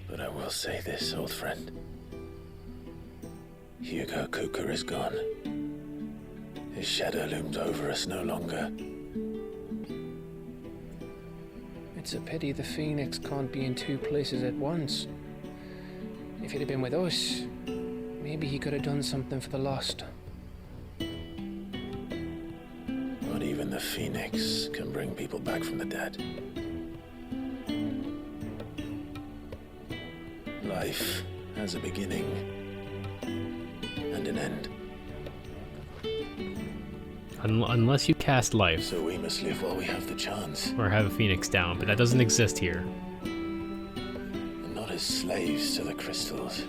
But I will say this, old friend. Hugo Kuka is gone. His shadow looms over us no longer. It's a pity the Phoenix can't be in two places at once. If he'd have been with us, maybe he could have done something for the lost. Not even the Phoenix can bring people back from the dead. Life has a beginning and an end. Unless you cast life. So we must live while we have the chance. Or have a phoenix down, but that doesn't exist here. And not as slaves to the crystals,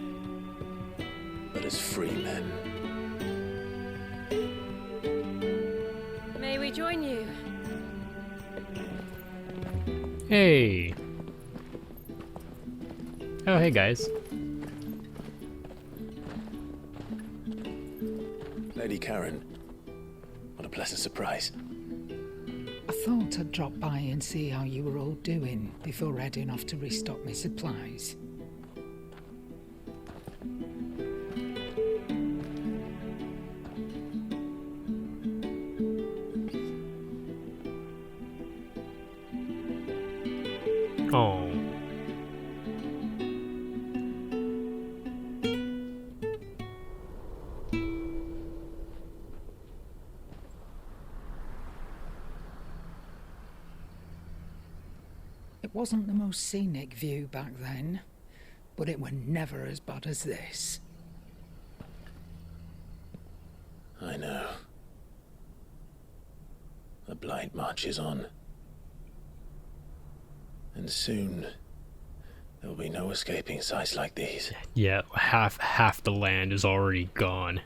but as free men. May we join you? Hey! Oh, hey guys. Lady Karen, what a pleasant surprise. I thought I'd drop by and see how you were all doing before heading off to restock my supplies. Oh. It wasn't the most scenic view back then, but it were never as bad as this. I know. The Blight marches on. And soon, there will be no escaping sights like these. Yeah, half the land is already gone.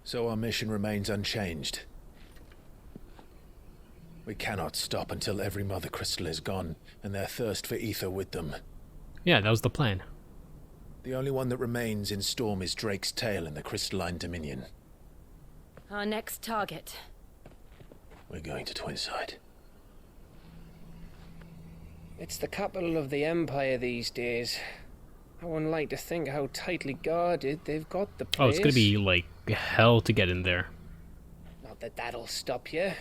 So our mission remains unchanged. We cannot stop until every Mother Crystal is gone, and their thirst for ether with them. Yeah, that was the plan. The only one that remains in Storm is Drake's Tail in the Crystalline Dominion. Our next target. We're going to Twinside. It's the capital of the Empire these days. I wouldn't like to think how tightly guarded they've got the place. Oh, it's gonna be like hell to get in there. Not that that'll stop you,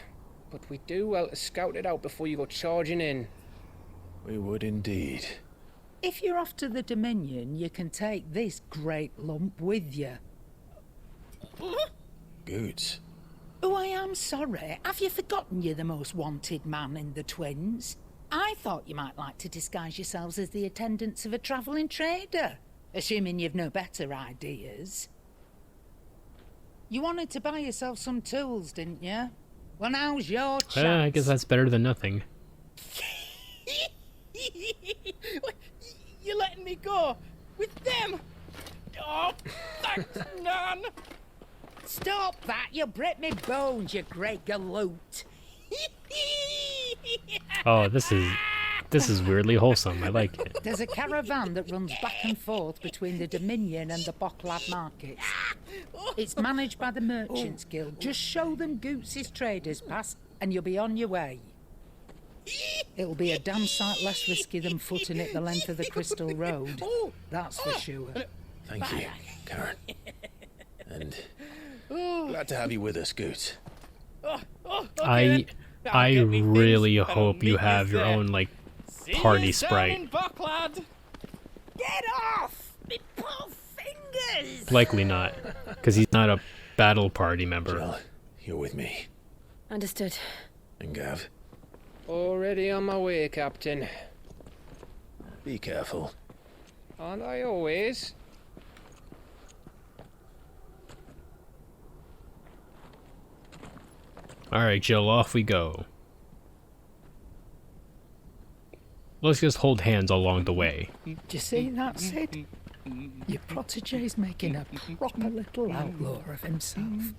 but we do well to scout it out before you go charging in. We would indeed. If you're off to the Dominion, you can take this great lump with you. Goods. Oh, I am sorry. Have you forgotten you're the most wanted man in the Twins? I thought you might like to disguise yourselves as the attendants of a travelling trader, assuming you've no better ideas. You wanted to buy yourself some tools, didn't you? Well, now's your chance. I guess that's better than nothing. You're letting me go with them? Oh, thanks, Nan. Stop that! You'll break me bones, you great galoot. Oh, this is weirdly wholesome. I like it. There's a caravan that runs back and forth between the Dominion and the Bocklad markets. It's managed by the Merchants Guild. Just show them Goots' traders pass and you'll be on your way. It'll be a damn sight less risky than footing it the length of the Crystal Road. That's for sure. Thank you, Karen. And glad to have you with us, Goots. I really hope you have your own like party sprite. Get off! Me poor fingers! Likely not, because he's not a battle party member. Jill, you're with me. Understood. And Gav? Already on my way, Captain. Be careful. Aren't I always? Alright, Jill, off we go. Let's just hold hands along the way. Do you see that, Sid? Your protege's making a proper little outlaw of himself.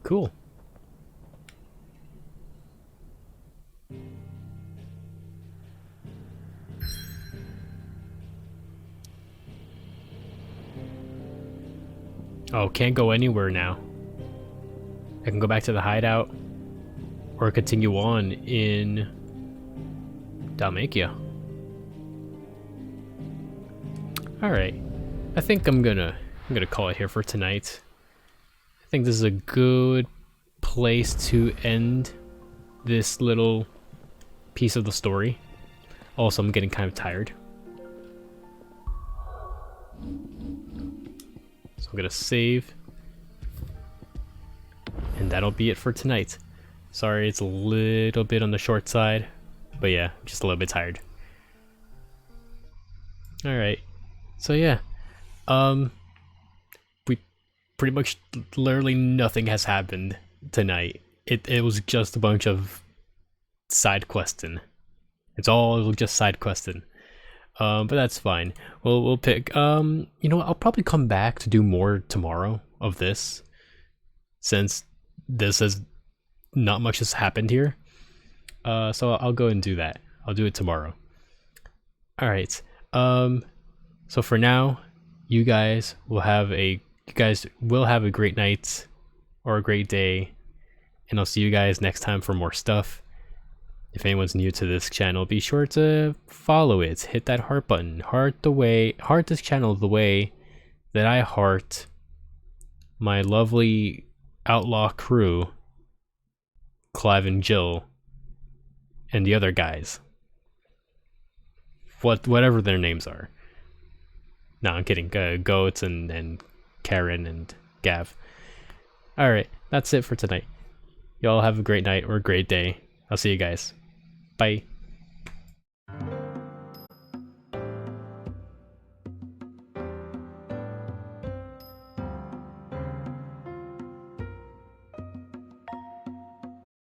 Cool. Oh, can't go anywhere now. I can go back to the hideout or continue on in Dalmatia. Alright. I think I'm gonna call it here for tonight. I think this is a good place to end this little piece of the story. Also, I'm getting kind of tired. So I'm gonna save. And that'll be it for tonight. Sorry, it's a little bit on the short side. But yeah, I'm just a little bit tired. Alright. So yeah. We pretty much literally nothing has happened tonight. It was just a bunch of side questing. It's all just side questing. But that's fine. We'll pick you know what, I'll probably come back to do more tomorrow of this. Since this has not much has happened here. So I'll go and do that. I'll do it tomorrow. Alright. So for now, you guys will have a great night or a great day. And I'll see you guys next time for more stuff. If anyone's new to this channel, be sure to follow it. Hit that heart button. Heart this channel the way that I heart my lovely outlaw crew, Clive and Jill, and the other guys. Whatever their names are. No, I'm kidding. Goats and Karen and Gav. Alright, that's it for tonight. Y'all have a great night or a great day. I'll see you guys. Bye.